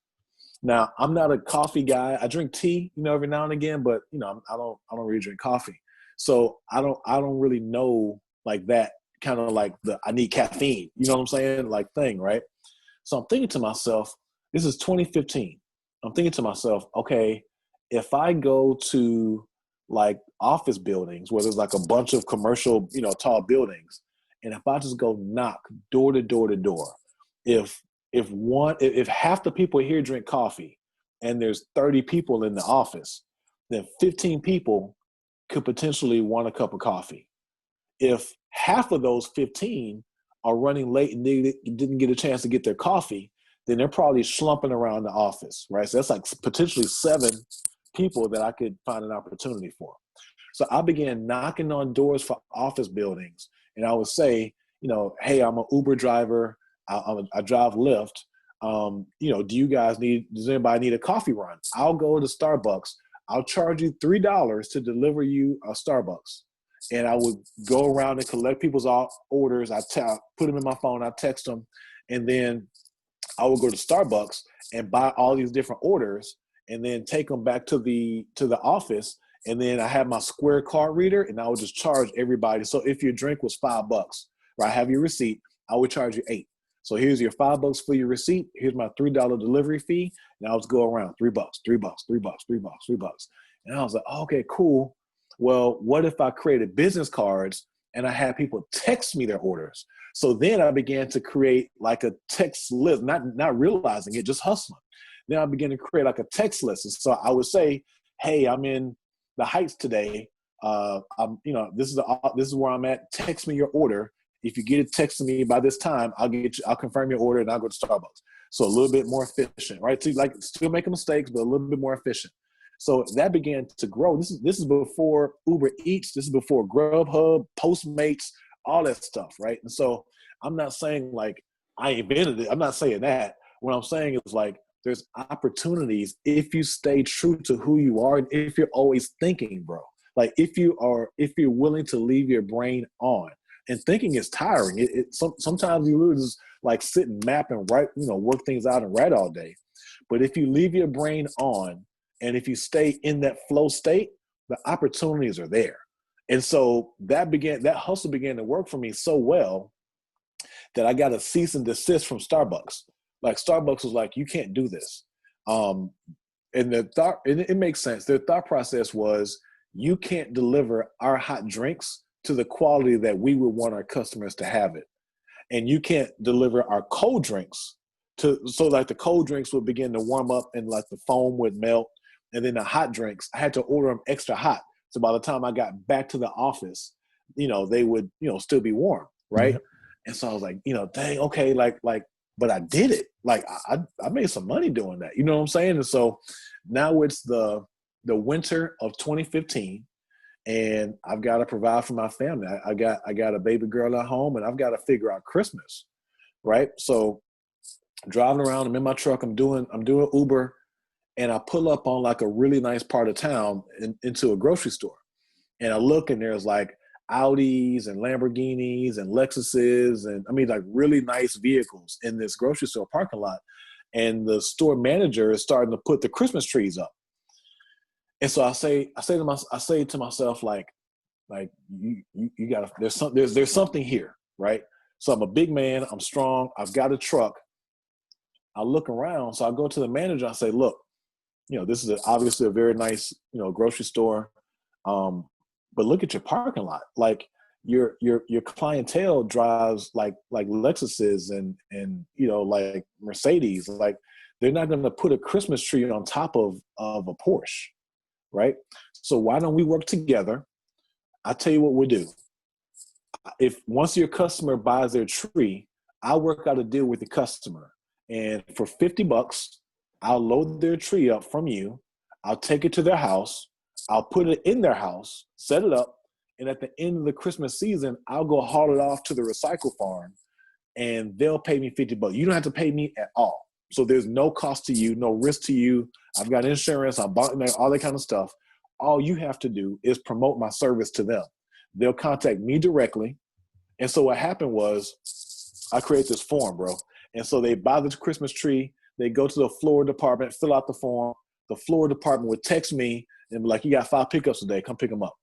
Now, I'm not a coffee guy. I drink tea, you know, every now and again, but you know, I don't really drink coffee. So I don't really know like that kind of like I need caffeine, you know what I'm saying? Like thing, right? So I'm thinking to myself, this is 2015. I'm thinking to myself, okay, if I go to like office buildings where there's like a bunch of commercial, you know, tall buildings, and if I just go knock door to door to door, if if half the people here drink coffee and there's 30 people in the office, then 15 people could potentially want a cup of coffee. If half of those 15 are running late and they didn't get a chance to get their coffee, then they're probably slumping around the office, right? So that's like potentially 7 people that I could find an opportunity for. So I began knocking on doors for office buildings, and I would say, you know, hey, I'm an Uber driver. I drive Lyft. You know, does anybody need a coffee run? I'll go to Starbucks. I'll charge you $3 to deliver you a Starbucks. And I would go around and collect people's orders. Put them in my phone. I text them. And then I would go to Starbucks and buy all these different orders and then take them back to the office. And then I have my Square card reader, and I would just charge everybody. So if your drink was $5, right, I have your receipt, I would charge you $8. So here's your $5 for your receipt. Here's my $3 delivery fee. And I would go around $3, $3, $3, $3, $3. And I was like, oh, okay, cool. Well, what if I created business cards and I had people text me their orders? So then I began to create like a text list, not realizing it, just hustling. Then I began to create like a text list. And so I would say, hey, I'm in the Heights today. You know, this is where I'm at. Text me your order. If you get it texted me by this time, I'll confirm your order and I'll go to Starbucks. So a little bit more efficient, right? So like still making mistakes, but a little bit more efficient. So that began to grow. This is before Uber Eats. This is before Grubhub, Postmates, all that stuff, right? And so I'm not saying like I invented it. I'm not saying that. What I'm saying is like there's opportunities if you stay true to who you are and if you're always thinking, bro. Like if you're willing to leave your brain on. And thinking is tiring. Sometimes you lose like sit and map and write, you know, work things out and write all day. But if you leave your brain on and if you stay in that flow state, the opportunities are there. And so that hustle began to work for me so well that I got a cease and desist from Starbucks. Like Starbucks was like, you can't do this. And it makes sense. Their thought process was, you can't deliver our hot drinks to the quality that we would want our customers to have it. And you can't deliver our cold drinks so like the cold drinks would begin to warm up and like the foam would melt. And then the hot drinks, I had to order them extra hot. So by the time I got back to the office, you know, they would, you know, still be warm. Right. Mm-hmm. And so I was like, you know, dang, okay. Like, but I did it. Like I made some money doing that. You know what I'm saying? And so now it's the winter of 2015. And I've got to provide for my family. I got a baby girl at home, and I've got to figure out Christmas, right? So driving around, I'm in my truck, I'm doing Uber, and I pull up on like a really nice part of town into a grocery store, and I look, and there's like Audis and Lamborghinis and Lexuses, and I mean like really nice vehicles in this grocery store parking lot, and the store manager is starting to put the Christmas trees up. And so I say to myself, like you gotta, there's something here, right? So I'm a big man, I'm strong, I've got a truck. I look around, so I go to the manager, I say, look, you know, this is obviously a very nice, you know, grocery store. But look at your parking lot. Like your clientele drives like Lexuses and you know, like Mercedes. Like they're not gonna put a Christmas tree on top of a Porsche. Right? So why don't we work together? I'll tell you what we'll do. If once your customer buys their tree, I'll work out a deal with the customer. And for $50, I'll load their tree up from you. I'll take it to their house. I'll put it in their house, set it up. And at the end of the Christmas season, I'll go haul it off to the recycle farm and they'll pay me $50. You don't have to pay me at all. So there's no cost to you, no risk to you. I've got insurance, I bought all that kind of stuff. All you have to do is promote my service to them. They'll contact me directly. And so what happened was I create this form, bro. And so they buy this Christmas tree. They go to the floor department, fill out the form. The floor department would text me and be like, you got 5 pickups today. Come pick them up.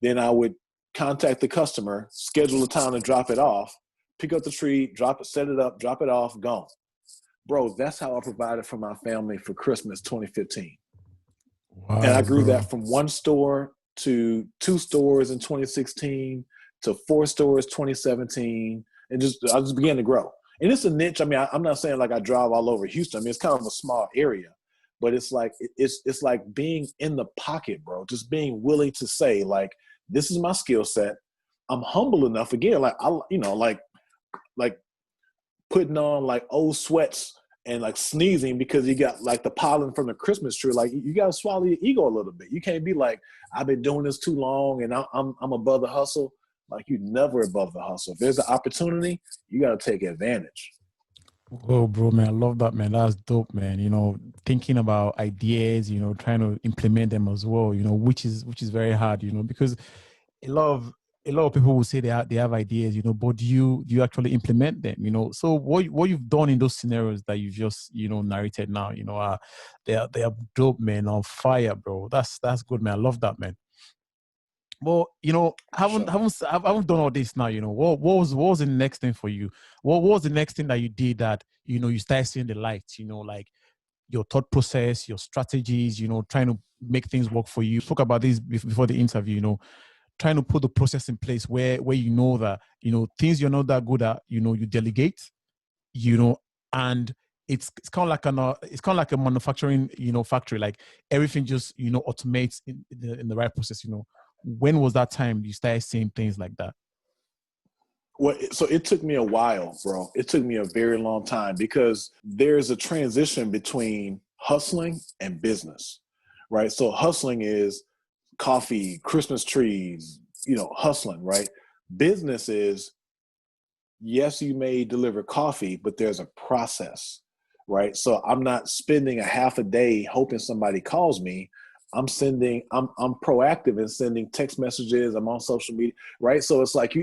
Then I would contact the customer, schedule a time to drop it off, pick up the tree, drop it, set it up, drop it off, gone. Bro, that's how I provided for my family for Christmas 2015. Wow, and I grew that from 1 store to 2 stores in 2016 to 4 stores 2017. And I just began to grow. And it's a niche. I mean, I'm not saying like I drive all over Houston. I mean, it's kind of a small area, but it's like being in the pocket, bro. Just being willing to say like, this is my skill set. I'm humble enough again. Like like putting on like old sweats and like sneezing because you got like the pollen from the Christmas tree. Like you got to swallow your ego a little bit. You can't be like, I've been doing this too long and I'm above the hustle. Like you never above the hustle. If there's an opportunity, you got to take advantage. Oh, bro, man, I love that, man. That's dope, man. You know, thinking about ideas, you know, trying to implement them as well, you know, which is very hard, you know, because a lot of people will say they have ideas, you know, but do you actually implement them, you know? So what you've done in those scenarios that you just, you know, narrated now, you know, they are dope, man, on fire, bro. That's good, man. I love that, man. Well, you know, I haven't done all this now, you know. What was the next thing for you? What was the next thing that you did that, you know, you started seeing the light, you know, like your thought process, your strategies, you know, trying to make things work for you. Spoke about this before the interview, you know, trying to put the process in place where you know that, you know, things you're not that good at, you know, you delegate, you know, and it's kind of like a manufacturing, you know, factory, like everything just, you know, automates in the right process, you know. When was that time you started seeing things like that? Well, so it took me a while, bro. It took me a very long time because there's a transition between hustling and business, right? So hustling is coffee, Christmas trees, you know, hustling, right? Business is, yes, you may deliver coffee, but there's a process, right? So I'm not spending a half a day hoping somebody calls me. I'm proactive in sending text messages. I'm on social media, right? So it's like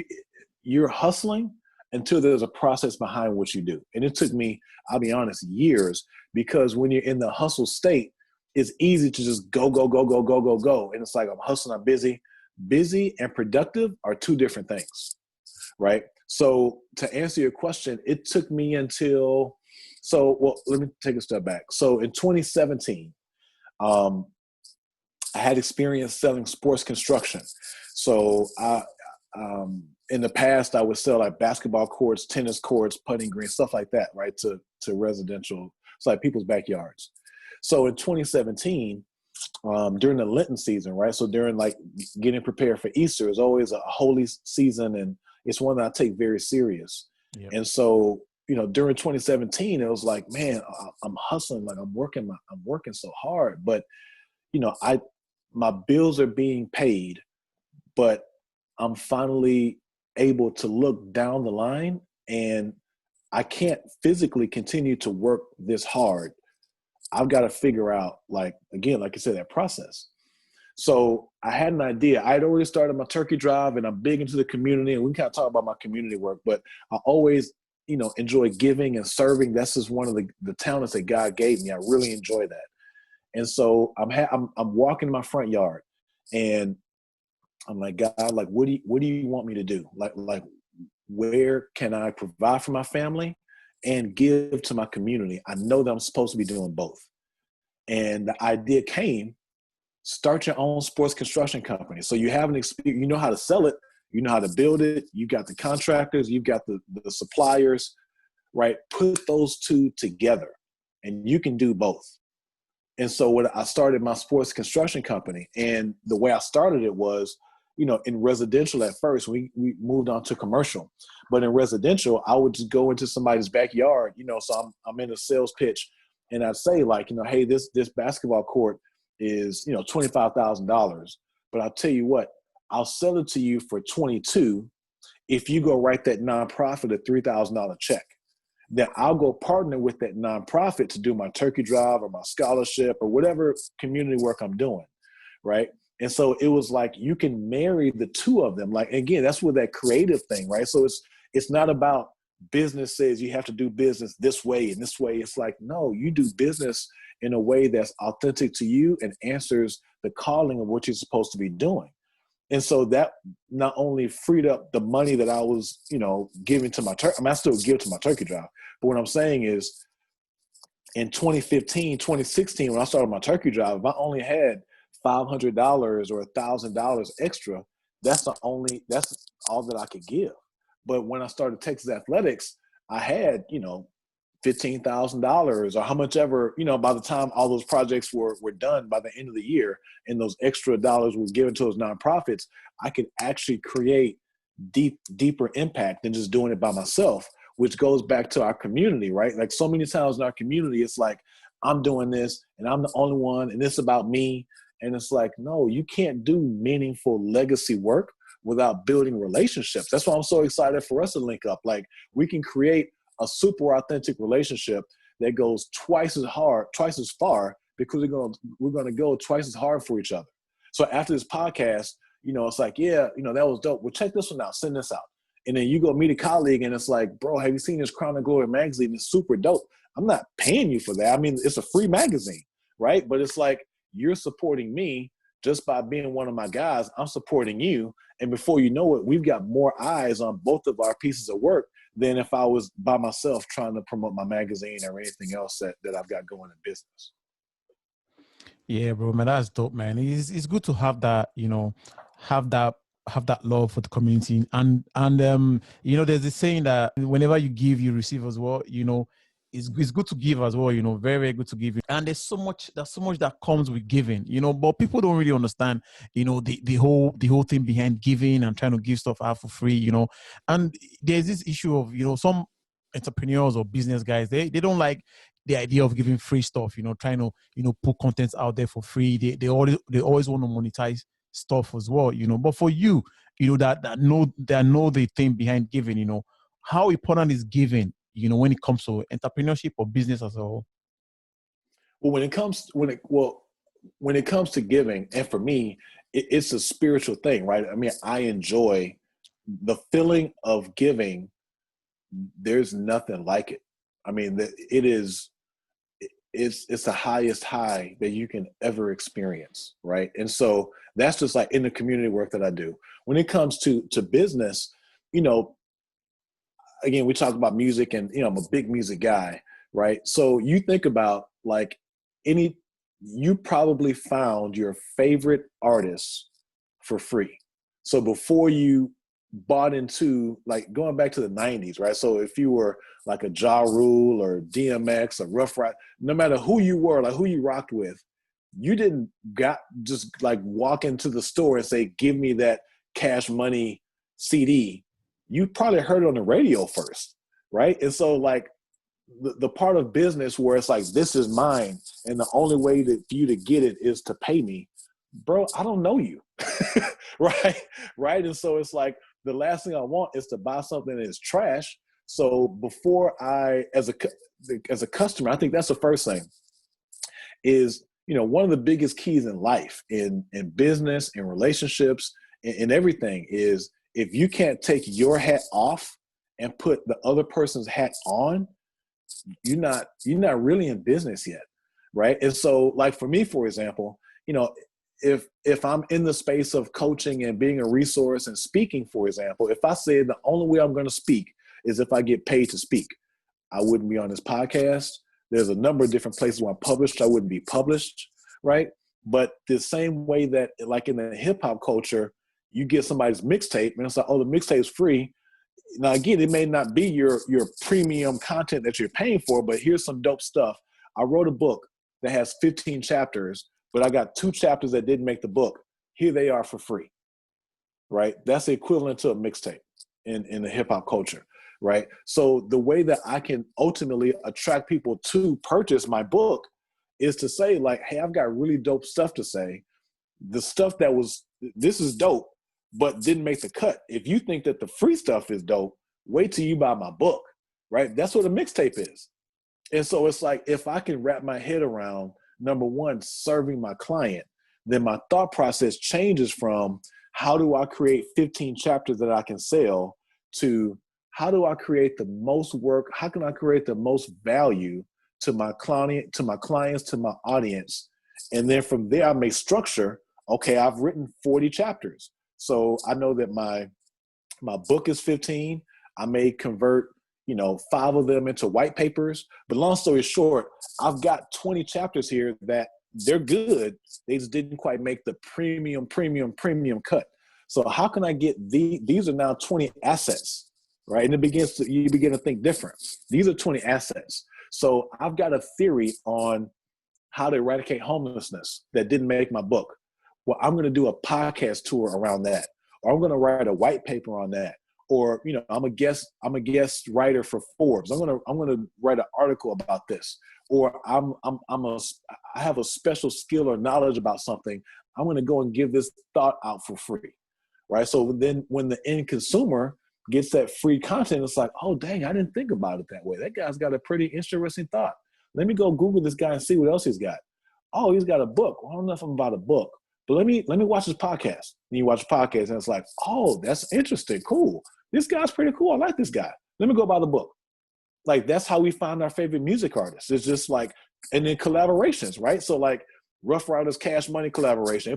you're hustling until there's a process behind what you do. And it took me, I'll be honest, years, because when you're in the hustle state, it's easy to just go. And it's like, I'm hustling, I'm busy. Busy and productive are 2 different things, right? So to answer your question, it took me let me take a step back. So in 2017, I had experience selling sports construction. So in the past, I would sell like basketball courts, tennis courts, putting greens, stuff like that, right, to residential, it's like people's backyards. So in 2017, during the Lenten season, right, so during like getting prepared for Easter is always a holy season, and it's one that I take very serious. Yep. And so, you know, during 2017, it was like, man, I'm hustling, like I'm working so hard, but you know, my bills are being paid, but I'm finally able to look down the line, and I can't physically continue to work this hard. I've got to figure out, like, again, like I said, that process. So I had an idea. I had already started my turkey drive, and I'm big into the community, and we can kind of talk about my community work, but I always, you know, enjoy giving and serving. That's just one of the talents that God gave me. I really enjoy that. And so I'm walking in my front yard, and I'm like, God, like, what do you want me to do? Like, where can I provide for my family and give to my community? I know that I'm supposed to be doing both. And the idea came, start your own sports construction company. So you have an experience, you know how to sell it, you know how to build it, you got the contractors, you've got the suppliers, right? Put those 2 together and you can do both. And so when I started my sports construction company, and the way I started it was, you know, in residential at first, we moved on to commercial, but in residential, I would just go into somebody's backyard, you know, so I'm in a sales pitch, and I'd say, like, you know, hey, this basketball court is, $25,000. But I'll tell you what, I'll sell it to you for 22 if you go write that nonprofit a $3,000 check. Then I'll go partner with that nonprofit to do my turkey drive or my scholarship or whatever community work I'm doing, right? And so it was like you can marry the two of them. Like, again, that's where that creative thing, right? So it's not about business says you have to do business this way and this way. It's like, no, you do business in a way that's authentic to you and answers the calling of what you're supposed to be doing. And so that not only freed up the money that I was, giving to my turkey. I still give to my turkey drive. But what I'm saying is in 2015, 2016, when I started my turkey drive, if I only had $500 or $1,000 extra, that's all that I could give. But when I started Texas Athletics, I had, $15,000 or how much ever, by the time all those projects were done by the end of the year and those extra dollars were given to those nonprofits, I could actually create deeper impact than just doing it by myself, which goes back to our community, right? Like so many times in our community, it's like, I'm doing this and I'm the only one and it's about me. And it's like, no, you can't do meaningful legacy work without building relationships. That's why I'm so excited for us to link up. Like we can create a super authentic relationship that goes twice as far, because we're gonna go twice as hard for each other. So after this podcast, it's like, yeah, that was dope. Well, check this one out, send this out. And then you go meet a colleague and it's like, bro, have you seen this Crown and Glory magazine? It's super dope. I'm not paying you for that. I mean, it's a free magazine, right? But it's like, you're supporting me just by being one of my guys. I'm supporting you. And before you know it, we've got more eyes on both of our pieces of work than if I was by myself trying to promote my magazine or anything else that I've got going in business. Yeah, bro, man, that's dope, man. It's good to have that, have that love for the community. And there's this saying that whenever you give, you receive as well. It's good to give as well, very, very good to give. And there's so much that comes with giving, but people don't really understand, the whole thing behind giving and trying to give stuff out for free, and there's this issue of, some entrepreneurs or business guys, they don't like the idea of giving free stuff, trying to, put contents out there for free. They always want to monetize stuff as well, but for you, that know the thing behind giving, how important is giving, when it comes to entrepreneurship or business as a whole? Well, when it comes to giving, and for me, it's a spiritual thing, right? I mean, I enjoy the feeling of giving. There's nothing like it. I mean, it's the highest high that you can ever experience, right? And so that's just like in the community work that I do. When it comes to business, again, we talk about music and, I'm a big music guy, right? So you think about like you probably found your favorite artist for free. So before you bought into, like, going back to the 90s, right? So if you were like a Ja Rule or DMX or Rough Ride, no matter who you were, like who you rocked with, you didn't just like walk into the store and say, give me that Cash Money CD. You probably heard it on the radio first, right? And so like the part of business where it's like, this is mine, and the only way for you to get it is to pay me. Bro, I don't know you, right? And so it's like, the last thing I want is to buy something that is trash. So before as a customer, I think that's the first thing is, one of the biggest keys in life, in business, in relationships, in everything, is if you can't take your hat off and put the other person's hat on, you're not really in business yet, right? And so, like for me, for example, if I'm in the space of coaching and being a resource and speaking, for example, if I said the only way I'm going to speak is if I get paid to speak, I wouldn't be on this podcast. There's a number of different places where I'm published, I wouldn't be published, right? But the same way that, like in the hip hop culture, you get somebody's mixtape and it's like, oh, the mixtape's free. Now, again, it may not be your premium content that you're paying for, but here's some dope stuff. I wrote a book that has 15 chapters, but I got 2 chapters that didn't make the book. Here they are for free, right? That's the equivalent to a mixtape in the hip hop culture, right? So the way that I can ultimately attract people to purchase my book is to say like, hey, I've got really dope stuff to say. The stuff this is dope, but didn't make the cut. If you think that the free stuff is dope, wait till you buy my book, right? That's what a mixtape is. And so it's like, if I can wrap my head around, number one, serving my client, then my thought process changes from how do I create 15 chapters that I can sell to how do I create the most work? How can I create the most value to my client, to my clients, to my audience? And then from there, I may structure, okay, I've written 40 chapters. So I know that my book is 15. I may convert 5 of them into white papers. But long story short, I've got 20 chapters here that they're good. They just didn't quite make the premium cut. So how can I get these are now 20 assets, right? And you begin to think different. These are 20 assets. So I've got a theory on how to eradicate homelessness that didn't make my book. Well, I'm going to do a podcast tour around that, or I'm going to write a white paper on that. Or, I'm a guest writer for Forbes. I'm going to write an article about this. Or I have a special skill or knowledge about something. I'm going to go and give this thought out for free. Right. So then when the end consumer gets that free content, it's like, oh, dang, I didn't think about it that way. That guy's got a pretty interesting thought. Let me go Google this guy and see what else he's got. Oh, he's got a book. Well, I don't know if I'm about a book, but let me watch his podcast. And you watch the podcast and it's like, oh, that's interesting. Cool. This guy's pretty cool. I like this guy. Let me go buy the book. Like, that's how we find our favorite music artists. It's just like, and then collaborations, right? So like Rough Riders Cash Money collaboration. They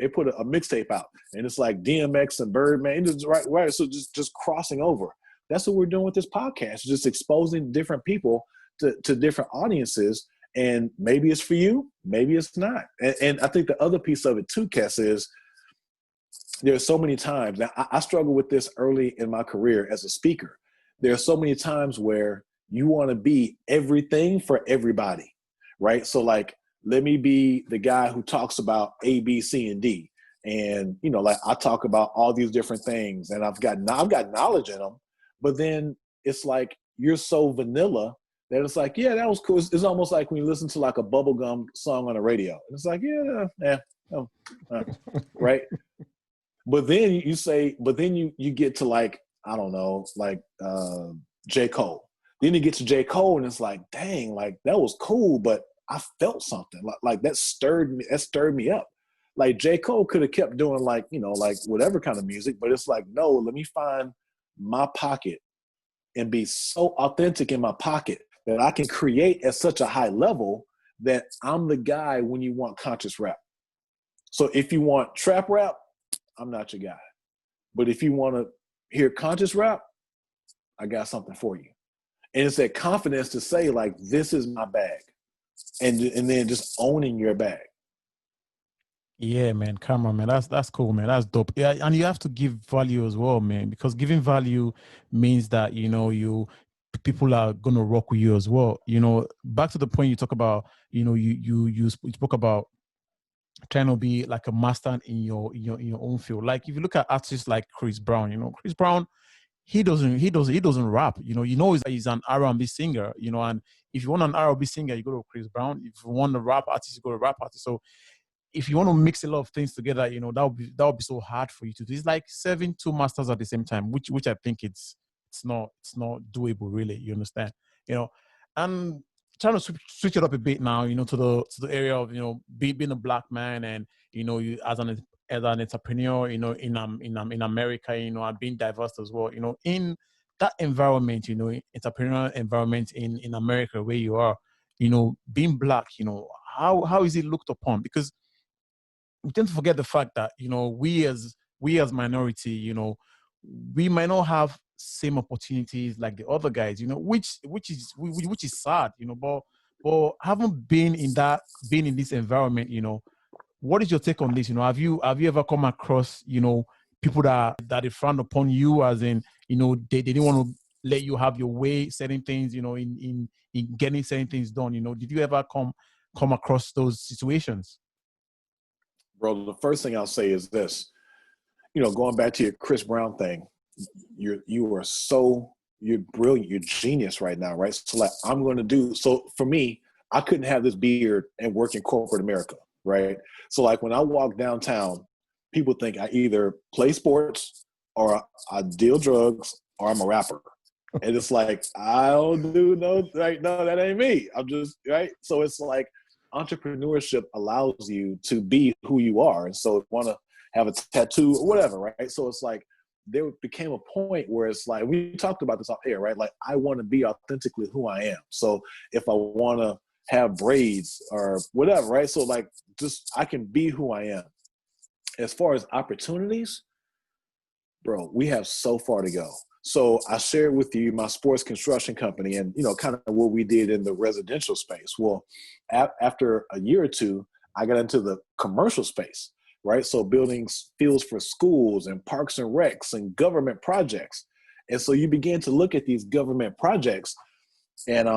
put a mixtape out and it's like DMX and Birdman. It's right. So just crossing over. That's what we're doing with this podcast. Just exposing different people to different audiences. And maybe it's for you, maybe it's not. And I think the other piece of it too, Kes, is there's so many times, now I struggled with this early in my career as a speaker. There are so many times where you want to be everything for everybody, right? So like, let me be the guy who talks about A, B, C, and D. And, like I talk about all these different things and I've got knowledge in them, but then it's like, you're so vanilla that it's like, yeah, that was cool. It's almost like when you listen to like a bubblegum song on the radio. And it's like, right? But then you get to like, I don't know, like J. Cole. Then you get to J. Cole and it's like, dang, like that was cool, but I felt something like that stirred me up. Like J. Cole could have kept doing like, like whatever kind of music, but it's like, no, let me find my pocket and be so authentic in my pocket that I can create at such a high level that I'm the guy when you want conscious rap. So if you want trap rap, I'm not your guy. But if you want to hear conscious rap, I got something for you. And it's that confidence to say like, this is my bag. And then just owning your bag. Yeah, man. Come on, man. That's cool, man. That's dope. Yeah, and you have to give value as well, man, because giving value means that people are gonna rock with you as well. Back to the point you talk about, you spoke about trying to be like a master in your own field. Like if you look at artists like Chris Brown, Chris Brown, he doesn't rap. He's an R&B singer. And if you want an R&B singer, you go to Chris Brown. If you want a rap artist, you go to rap artist. So if you want to mix a lot of things together, that would be so hard for you to do. It's like serving 2 masters at the same time, which I think it's not doable, really. You understand? And trying to switch it up a bit now, to the area of being a black man and you as an entrepreneur, in America, and being diverse as well. In that environment, entrepreneurial environment in America where you are, being black, how is it looked upon? Because we tend to forget the fact that we as minority, we might not have same opportunities like the other guys, which is sad, but haven't been in this environment, what is your take on this? Have you ever come across people that they frown upon you, as in they didn't want to let you have your way, certain things, in getting certain things done? Did you ever come across those situations? Bro, the first thing I'll say is this, going back to your Chris Brown thing, you're brilliant, you're genius right now, right? So like, so for me, I couldn't have this beard and work in corporate America, right? So like when I walk downtown, people think I either play sports or I deal drugs or I'm a rapper. And it's like, I don't do no, right? No, that ain't me. I'm just, right? So it's like entrepreneurship allows you to be who you are. And so if you want to have a tattoo or whatever, right? So it's like, there became a point where it's like, we talked about this off air, right? Like I want to be authentically who I am. So if I want to have braids or whatever, right? So like, just, I can be who I am. As far as opportunities, bro, we have so far to go. So I shared with you my sports construction company and, you know, kind of what we did in the residential space. Well, after a year or two, I got into the commercial space, right? So building fields for schools and parks and recs and government projects. And so you begin to look at these government projects and,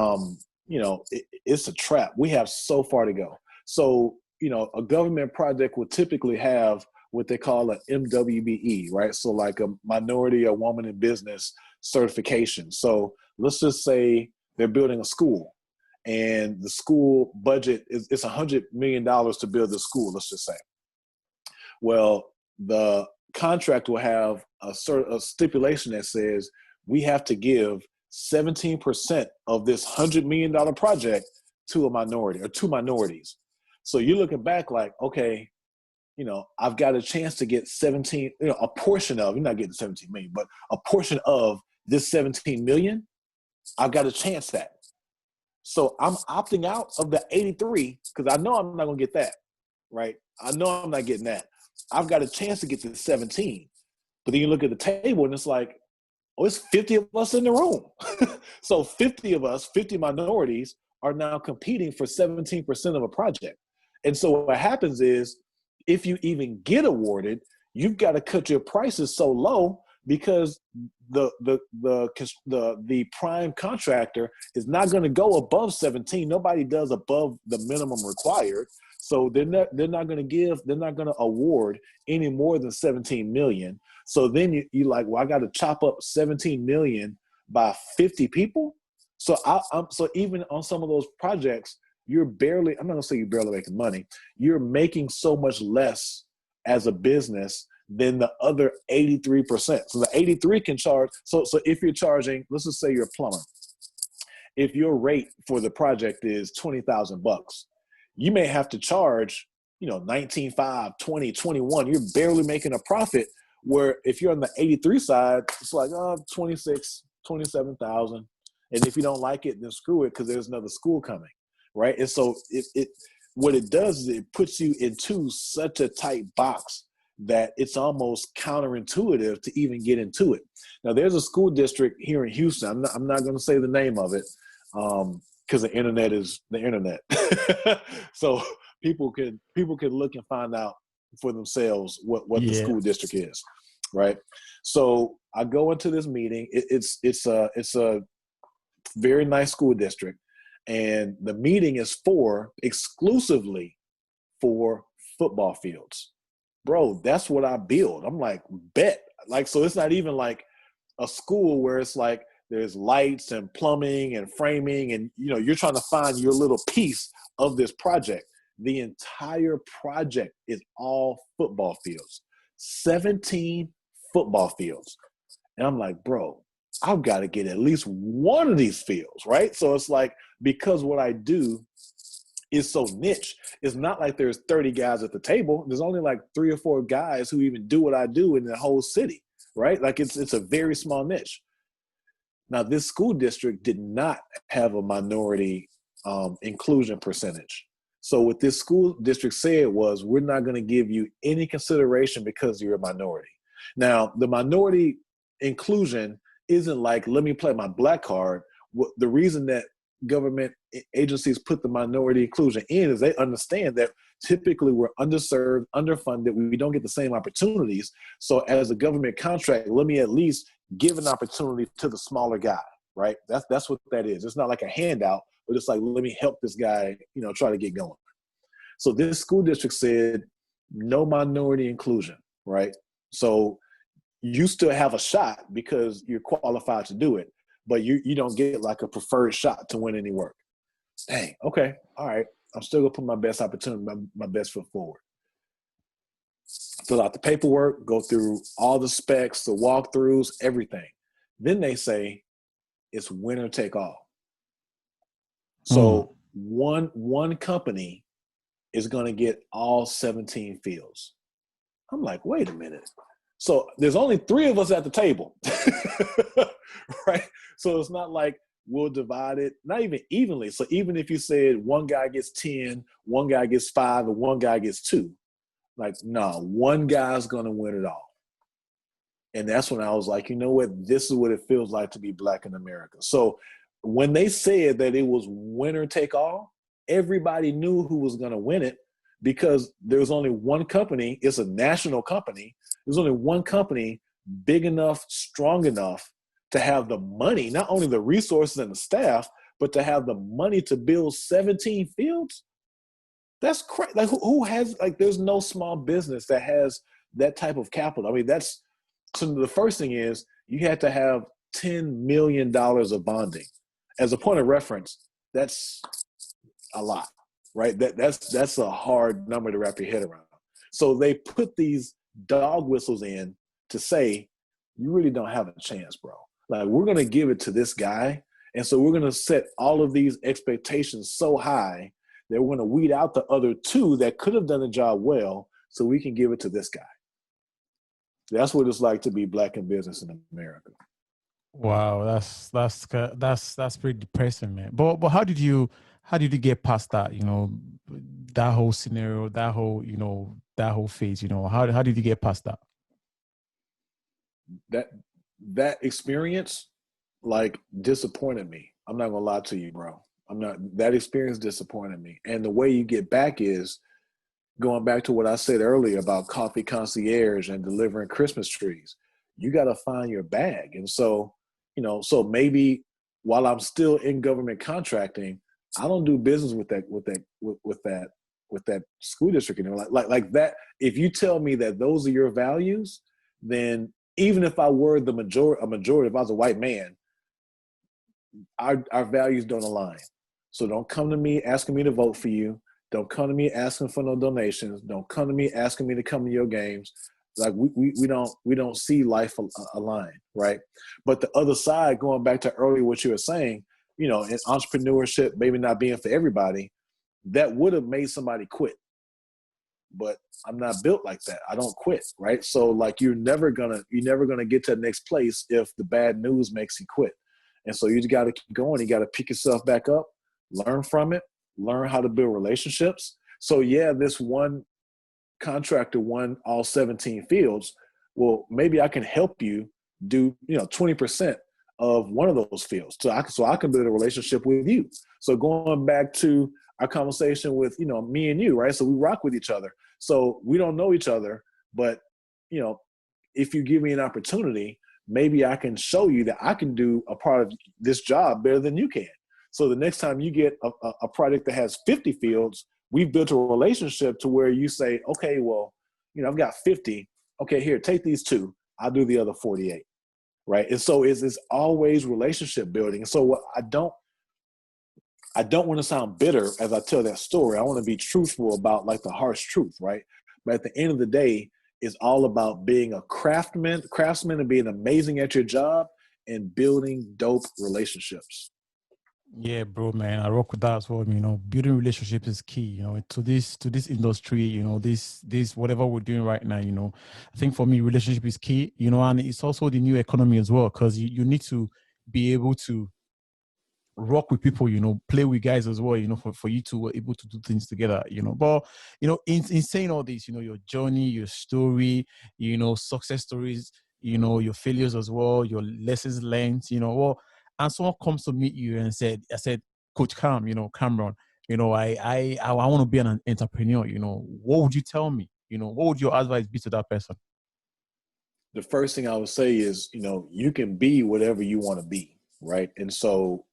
you know, it's a trap. We have so far to go. So, you know, a government project would typically have what they call an MWBE, right? So like a minority or woman in business certification. So let's just say they're building a school and the school budget is it's $100 million to build the school, let's just say. Well, the contract will have a stipulation that says we have to give 17% of this $100 million project to a minority or two minorities. So you're looking back like, okay, you know, I've got a chance to get 17, you know, a portion of, you're not getting 17 million, but a portion of this 17 million, I've got a chance at. So I'm opting out of the 83 because I know I'm not going to get that, right? I know I'm not getting that. I've got a chance to get to 17. But then you look at the table and it's like, oh, it's 50 of us in the room. So 50 of us, 50 minorities are now competing for 17% of a project. And so what happens is, if you even get awarded, you've got to cut your prices so low because the prime contractor is not going to go above 17. Nobody does above the minimum required. So they're not going to award any more than 17 million. So then you like, well, I got to chop up 17 million by 50 people. So so even on some of those projects, you're barely, I'm not gonna say you're barely making money. You're making so much less as a business than the other 83%. So the 83 can charge. So if you're charging, let's just say you're a plumber. If your rate for the project is $20,000, you may have to charge, you know, 19.5, 20, 21. You're barely making a profit. Where if you're on the 83 side, it's like 26, 27,000. And if you don't like it, then screw it because there's another school coming. Right. And so what it does is it puts you into such a tight box that it's almost counterintuitive to even get into it. Now, there's a school district here in Houston. I'm not going to say the name of it because the internet is the internet. So people can look and find out for themselves what the school district is. Right. So I go into this meeting. It's a very nice school district. And the meeting is exclusively for football fields. Bro, that's what I build. I'm like, bet. Like, so it's not even like a school where it's like there's lights and plumbing and framing and, you know, you're trying to find your little piece of this project. The entire project is all football fields, 17 football fields. And I'm like, bro, I've got to get at least one of these fields, right? So it's like, because what I do is so niche, it's not like there's 30 guys at the table. There's only like 3 or 4 guys who even do what I do in the whole city, right? Like it's a very small niche. Now, this school district did not have a minority inclusion percentage. So what this school district said was, we're not going to give you any consideration because you're a minority. Now, the minority inclusion isn't like, let me play my black card. The reason that government agencies put the minority inclusion in is they understand that typically we're underserved, underfunded, we don't get the same opportunities. So as a government contract, let me at least give an opportunity to the smaller guy, right? That's what that is. It's not like a handout, but it's like, let me help this guy, you know, try to get going. So this school district said, no minority inclusion, right? So you still have a shot because you're qualified to do it, but you don't get like a preferred shot to win any work. Dang, okay, all right. I'm still gonna put my best opportunity, my best foot forward. Fill out the paperwork, go through all the specs, the walkthroughs, everything. Then they say it's winner take all. Mm. So one company is going to get all 17 fields. I'm like, wait a minute. So there's only 3 of us at the table, right? So it's not like we'll divide it, not even evenly. So even if you said one guy gets 10, one guy gets 5, and one guy gets 2, like, no, one guy's going to win it all. And that's when I was like, you know what? This is what it feels like to be Black in America. So when they said that it was winner take all, everybody knew who was going to win it because there's only one company. It's a national company. There's only one company big enough, strong enough to have the money, not only the resources and the staff, but to have the money to build 17 fields. That's crazy. Like who has, like, there's no small business that has that type of capital. I mean, so the first thing is you had to have $10 million of bonding. As a point of reference, that's a lot, right? That's a hard number to wrap your head around. So they put these dog whistles in to say, you really don't have a chance, bro. Like, we're going to give it to this guy. And so we're going to set all of these expectations so high that we're going to weed out the other 2 that could have done the job well so we can give it to this guy. That's what it's like to be Black in business in America. Wow, that's pretty depressing, man. But how did you get past that? That whole scenario, that whole phase. How did you get past that? That experience, like, disappointed me. I'm not gonna lie to you, bro. That experience disappointed me. And the way you get back is going back to what I said earlier about coffee concierge and delivering Christmas trees. You got to find your bag. And so, so maybe while I'm still in government contracting, I don't do business with that school district anymore. Like that. If you tell me that those are your values, then even if I were a majority, if I was a white man, our values don't align. So don't come to me asking me to vote for you. Don't come to me asking for no donations. Don't come to me asking me to come to your games. Like, we don't see life align, right? But the other side, going back to earlier what you were saying, in entrepreneurship, maybe not being for everybody, that would have made somebody quit. But I'm not built like that. I don't quit, right? So like, you're never gonna get to the next place if the bad news makes you quit. And so you just got to keep going. You got to pick yourself back up, learn from it, learn how to build relationships. So yeah, this one contractor won all 17 fields. Well, maybe I can help you do 20% of one of those fields, so I can build a relationship with you. So going back to our conversation with me and you, right? So we rock with each other. So we don't know each other, but if you give me an opportunity, maybe I can show you that I can do a part of this job better than you can. So the next time you get a project that has 50 fields, we've built a relationship to where you say, okay, well, I've got 50. Okay, here, take these 2. I'll do the other 48, right? And so it's always relationship building. And so I don't want to sound bitter as I tell that story. I want to be truthful about, like, the harsh truth, right? But at the end of the day, it's all about being a craftsman and being amazing at your job and building dope relationships. Yeah, bro, man, I rock with that as well. Building relationships is key. To this industry. This whatever we're doing right now. I think for me, relationship is key. And it's also the new economy as well, because you need to be able to rock with people. Play with guys as well. For you to be able to do things together. But in saying all this, your journey, your story, success stories, your failures as well, your lessons learned. And someone comes to meet you and I said, Coach Cameron, I want to be an entrepreneur. What would you tell me? What would your advice be to that person? The first thing I would say is, you can be whatever you want to be, right? And so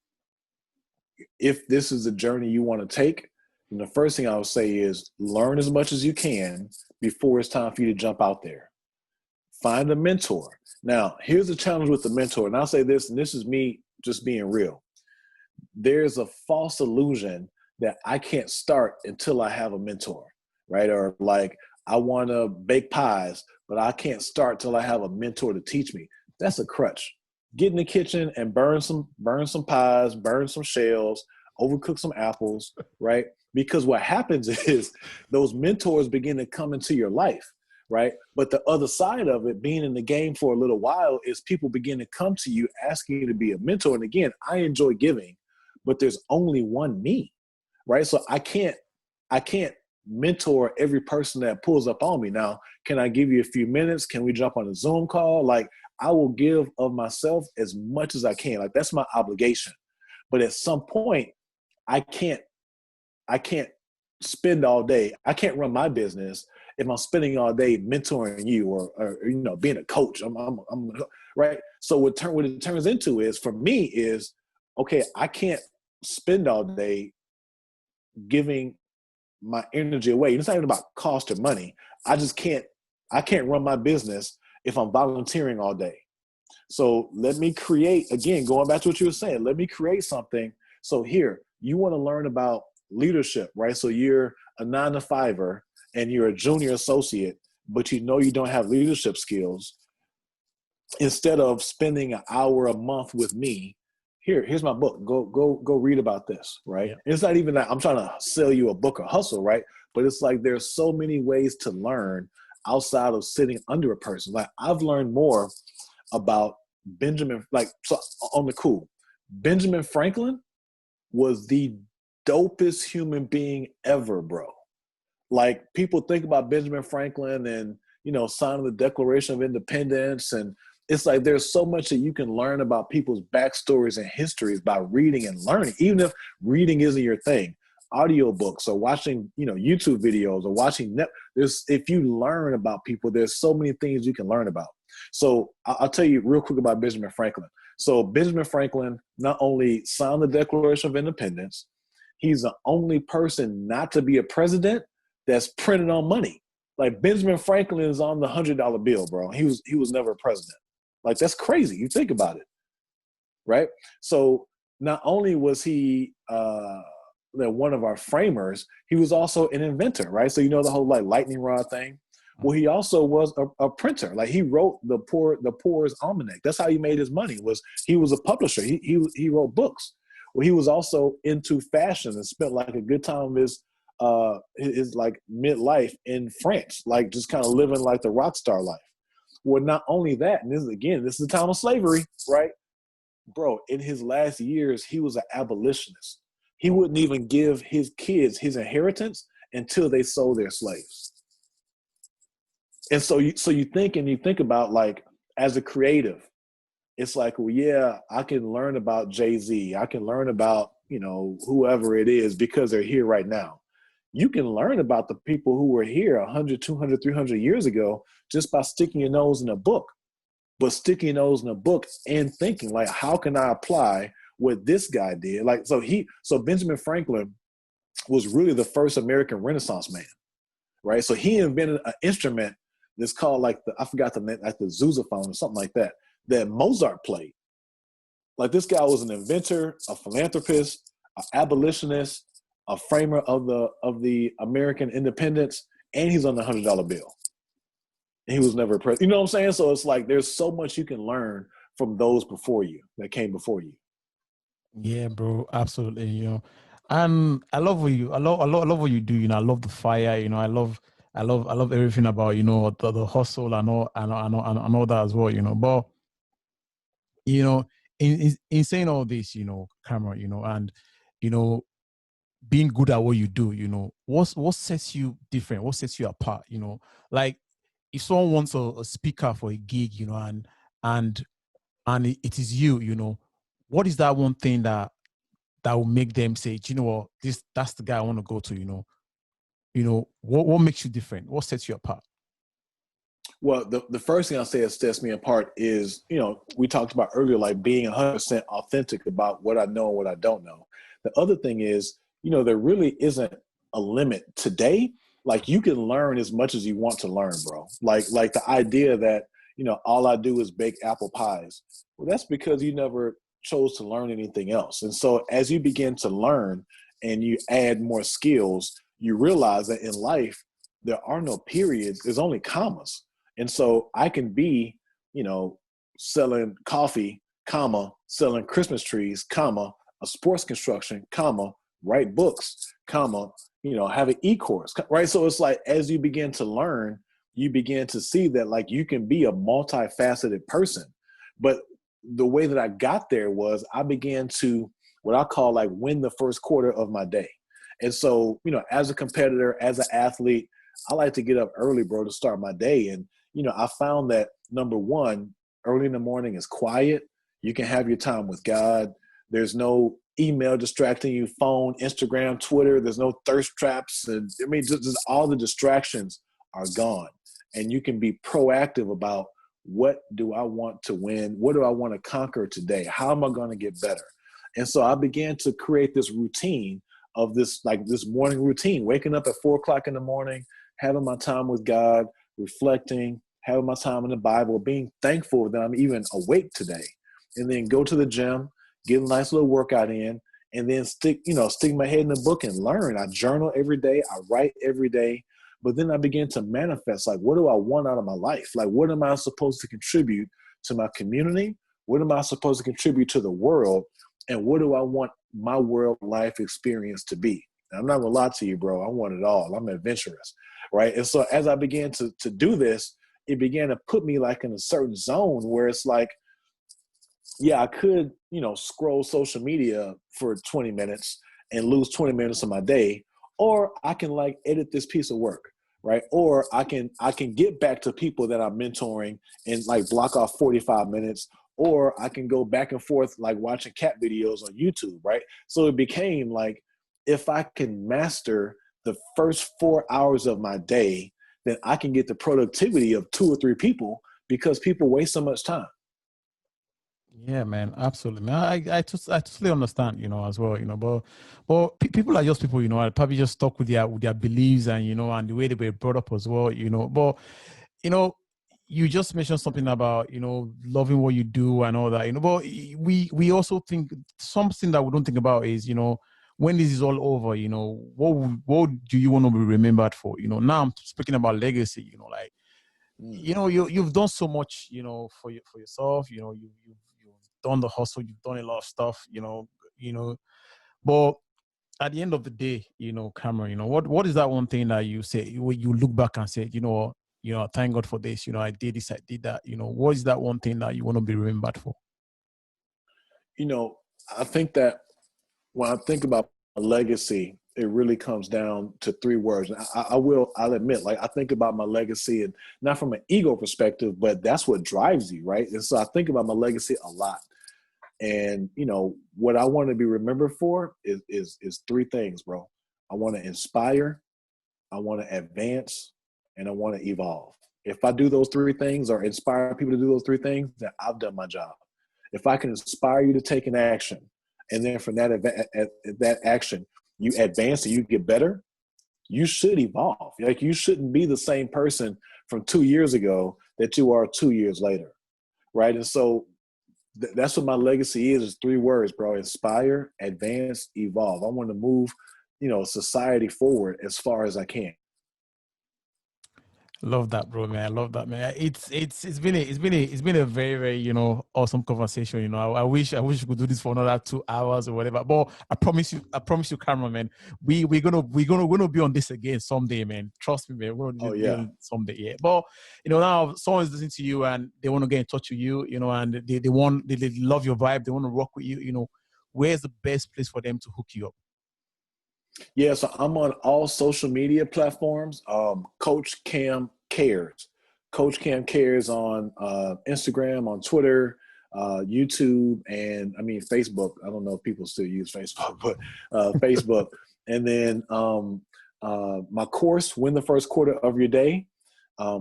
if this is a journey you want to take, then the first thing I would say is learn as much as you can before it's time for you to jump out there. Find a mentor. Now, here's the challenge with the mentor. And I'll say this, and this is me just being real. there's a false illusion that I can't start until I have a mentor, right? Or like, I want to bake pies, but I can't start till I have a mentor to teach me. That's a crutch. Get in the kitchen and burn some pies, burn some shells, overcook some apples, right? Because what happens is those mentors begin to come into your life, right? But the other side of it, being in the game for a little while, is people begin to come to you asking you to be a mentor. And again, I enjoy giving, but there's only one me, right? So I can't mentor every person that pulls up on me. Now, can I give you a few minutes? Can we jump on a Zoom call? Like, I will give of myself as much as I can. Like, that's my obligation. But at some point, I can't spend all day. I can't run my business if I'm spending all day mentoring you or you know, being a coach. I'm right. So what it turns into is, for me, is, okay, I can't spend all day giving my energy away. It's not even about cost or money. I can't run my business if I'm volunteering all day. So let me create, again, going back to what you were saying, let me create something. So here, you want to learn about leadership, right? So you're a 9-to-5er and you're a junior associate, but you know you don't have leadership skills. Instead of spending an hour a month with me, here's my book. Go read about this, right? Yeah. It's not even that I'm trying to sell you a book or hustle, right? But it's like, there's so many ways to learn outside of sitting under a person. Like, I've learned more about Benjamin, like, so on the cool, Benjamin Franklin was the dopest human being ever, bro. Like, people think about Benjamin Franklin and, you know, signing the Declaration of Independence, and it's like, there's so much that you can learn about people's backstories and histories by reading and learning, even if reading isn't your thing. Audiobooks or watching, you know, YouTube videos or watching if you learn about people, there's so many things you can learn about. So I'll tell you real quick about Benjamin Franklin. So Benjamin Franklin not only signed the Declaration of Independence, he's the only person not to be a president that's printed on money. Like, Benjamin Franklin is on the $100 bill, bro. He was never a president. Like, that's crazy. You think about it, right? So not only was he one of our framers, he was also an inventor, right? So you know the whole like lightning rod thing. Well, he also was a printer. Like, he wrote the Poor's Almanac. That's how he made his money. He was a publisher. He wrote books. Well, he was also into fashion and spent like a good time of his like midlife in France, like just kind of living like the rock star life. Well, not only that, and this is the time of slavery, right? Bro, in his last years, he was an abolitionist. He wouldn't even give his kids his inheritance until they sold their slaves. And so you think about, like, as a creative, it's like, well, yeah, I can learn about Jay-Z. I can learn about, you know, whoever it is because they're here right now. You can learn about the people who were here 100, 200, 300 years ago just by sticking your nose in a book. But sticking your nose in a book and thinking, like, how can I apply what this guy did? Like, so Benjamin Franklin was really the first American Renaissance man, right? So he invented an instrument that's called, like, I forgot the name, like the sousaphone or something like that Mozart played. Like, this guy was an inventor, a philanthropist, an abolitionist, a framer of the American independence, and he's on the $100 bill. And he was never president. You know what I'm saying? So it's like, there's so much you can learn from those before you, that came before you. Yeah, bro, absolutely. You know, I love I love what you do. You know, I love the fire. You know, I love everything about, you know, the hustle and all that as well. You know, but, you know, in saying all this, you know, Cameron, you know, and, you know, being good at what you do, you know, what sets you different? What sets you apart? You know, like, if someone wants a speaker for a gig, you know, and it is you, you know, what is that one thing that will make them say, do you know what, that's the guy I want to go to? You know, what makes you different? What sets you apart? Well, the first thing I'll say that sets me apart is, you know, we talked about earlier, like being 100% authentic about what I know and what I don't know. The other thing is, you know, there really isn't a limit today. Like, you can learn as much as you want to learn, bro. Like the idea that, you know, all I do is bake apple pies. Well, that's because you never chose to learn anything else. And so as you begin to learn and you add more skills, you realize that in life, there are no periods, there's only commas. And so I can be, selling coffee, comma, selling Christmas trees, comma, a sports construction, comma, write books, comma, have an e-course, right? So it's like, as you begin to learn, you begin to see that like you can be a multifaceted person. But the way that I got there was I began to what I call like win the first quarter of my day. And so, as a competitor, as an athlete, I like to get up early, bro, to start my day. And, I found that number one, early in the morning is quiet. You can have your time with God. There's no email distracting you, phone, Instagram, Twitter. There's no thirst traps. And just all the distractions are gone. And you can be proactive about what do I want to win? What do I want to conquer today? How am I going to get better? And so I began to create this routine of this morning routine, waking up at 4:00 in the morning, having my time with God, reflecting, having my time in the Bible, being thankful that I'm even awake today, and then go to the gym, get a nice little workout in, and then stick my head in the book and learn. I journal every day. I write every day. But then I begin to manifest, like, what do I want out of my life? Like, what am I supposed to contribute to my community? What am I supposed to contribute to the world? And what do I want my world life experience to be? And I'm not gonna lie to you, bro. I want it all. I'm adventurous, right? And so as I began to do this, it began to put me like in a certain zone where it's like, yeah, I could, scroll social media for 20 minutes and lose 20 minutes of my day, or I can like edit this piece of work, right? Or I can get back to people that I'm mentoring and like block off 45 minutes, or I can go back and forth like watching cat videos on YouTube, right? So it became like, if I can master the first 4 hours of my day, then I can get the productivity of 2 or 3 people, because people waste so much time. Yeah, man, absolutely, man. I totally understand, as well, but people are just people, are probably just stuck with their beliefs and and the way they were brought up as well, But you just mentioned something about loving what you do and all that, But we also think something that we don't think about is when this is all over, what do you want to be remembered for? Now I'm speaking about legacy, like you've done so much, for yourself, you've done the hustle, you've done a lot of stuff, but at the end of the day, Cameron, what is that one thing that you say, you look back and say, thank God for this, I did this, I did that, what is that one thing that you want to be remembered for? I think that when I think about a legacy, it really comes down to 3 words. I'll admit, like, I think about my legacy, and not from an ego perspective, but that's what drives you, right? And so I think about my legacy a lot. And, what I want to be remembered for is 3 things, bro. I want to inspire, I want to advance, and I want to evolve. If I do those 3 things, or inspire people to do those 3 things, then I've done my job. If I can inspire you to take an action, and then from that action, you advance and you get better, you should evolve. Like, you shouldn't be the same person from 2 years ago that you are 2 years later, right? And so that's what my legacy is 3 words, bro. Inspire, advance, evolve. I want to move, society forward as far as I can. Love that, bro, man. I love that, man. It's been a very, very, awesome conversation. I wish we could do this for another 2 hours or whatever. But I promise you, Cameron, man, we're gonna be on this again someday, man. Trust me, man. We're gonna be on someday, yeah. But now someone is listening to you and they want to get in touch with you, and they love your vibe, they want to work with you, where's the best place for them to hook you up? Yeah, so I'm on all social media platforms. Coach Cam Cares. Coach Cam Cares on Instagram, on Twitter, YouTube, and Facebook. I don't know if people still use Facebook, but Facebook. And then my course, Win the First Quarter of Your Day,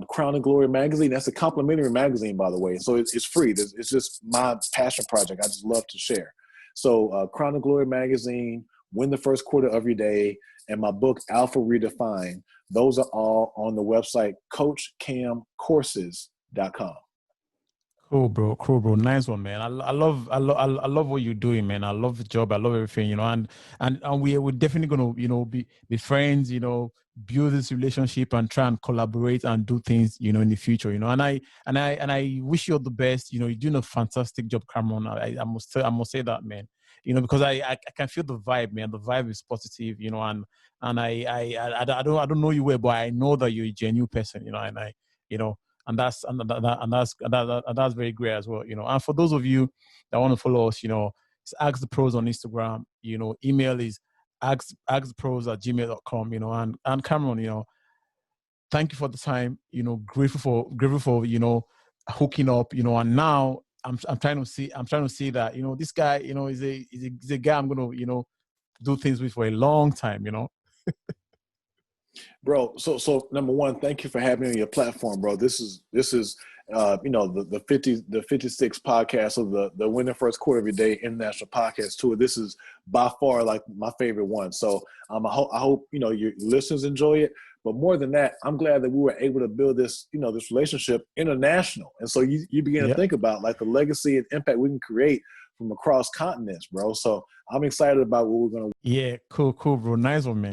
Crown and Glory magazine. That's a complimentary magazine, by the way. So it's free. It's just my passion project. I just love to share. So Crown and Glory magazine, Win the First Quarter of Your Day, and my book, Alpha Redefined. Those are all on the website, CoachCamCourses.com. Cool, bro. Cool, bro. Nice one, man. I love what you're doing, man. I love the job. I love everything, and we're definitely gonna, be friends, build this relationship and try and collaborate and do things, in the future, and I wish you all the best. You're doing a fantastic job, Cameron. I must say that, man. Because I can feel the vibe, man. The vibe is positive, and I don't know you well, but I know that you're a genuine person, you know and that's very great as well. And for those of you that want to follow us, it's Ask the Pros on Instagram. Email is askthepros@gmail.com. And Cameron, thank you for the time. Grateful for hooking up. And now I'm trying to see that this guy is a guy I'm gonna do things with for a long time. Bro, so number one, thank you for having me on your platform, bro. This is the 56 podcast of the Win the First Quarter Every Day International Podcast Tour. This is by far like my favorite one. So I hope your listeners enjoy it. But more than that, I'm glad that we were able to build this this relationship international. And so you begin to think about like the legacy and impact we can create from across continents, bro. So I'm excited about what we're gonna. Yeah, cool, bro. Nice one, man.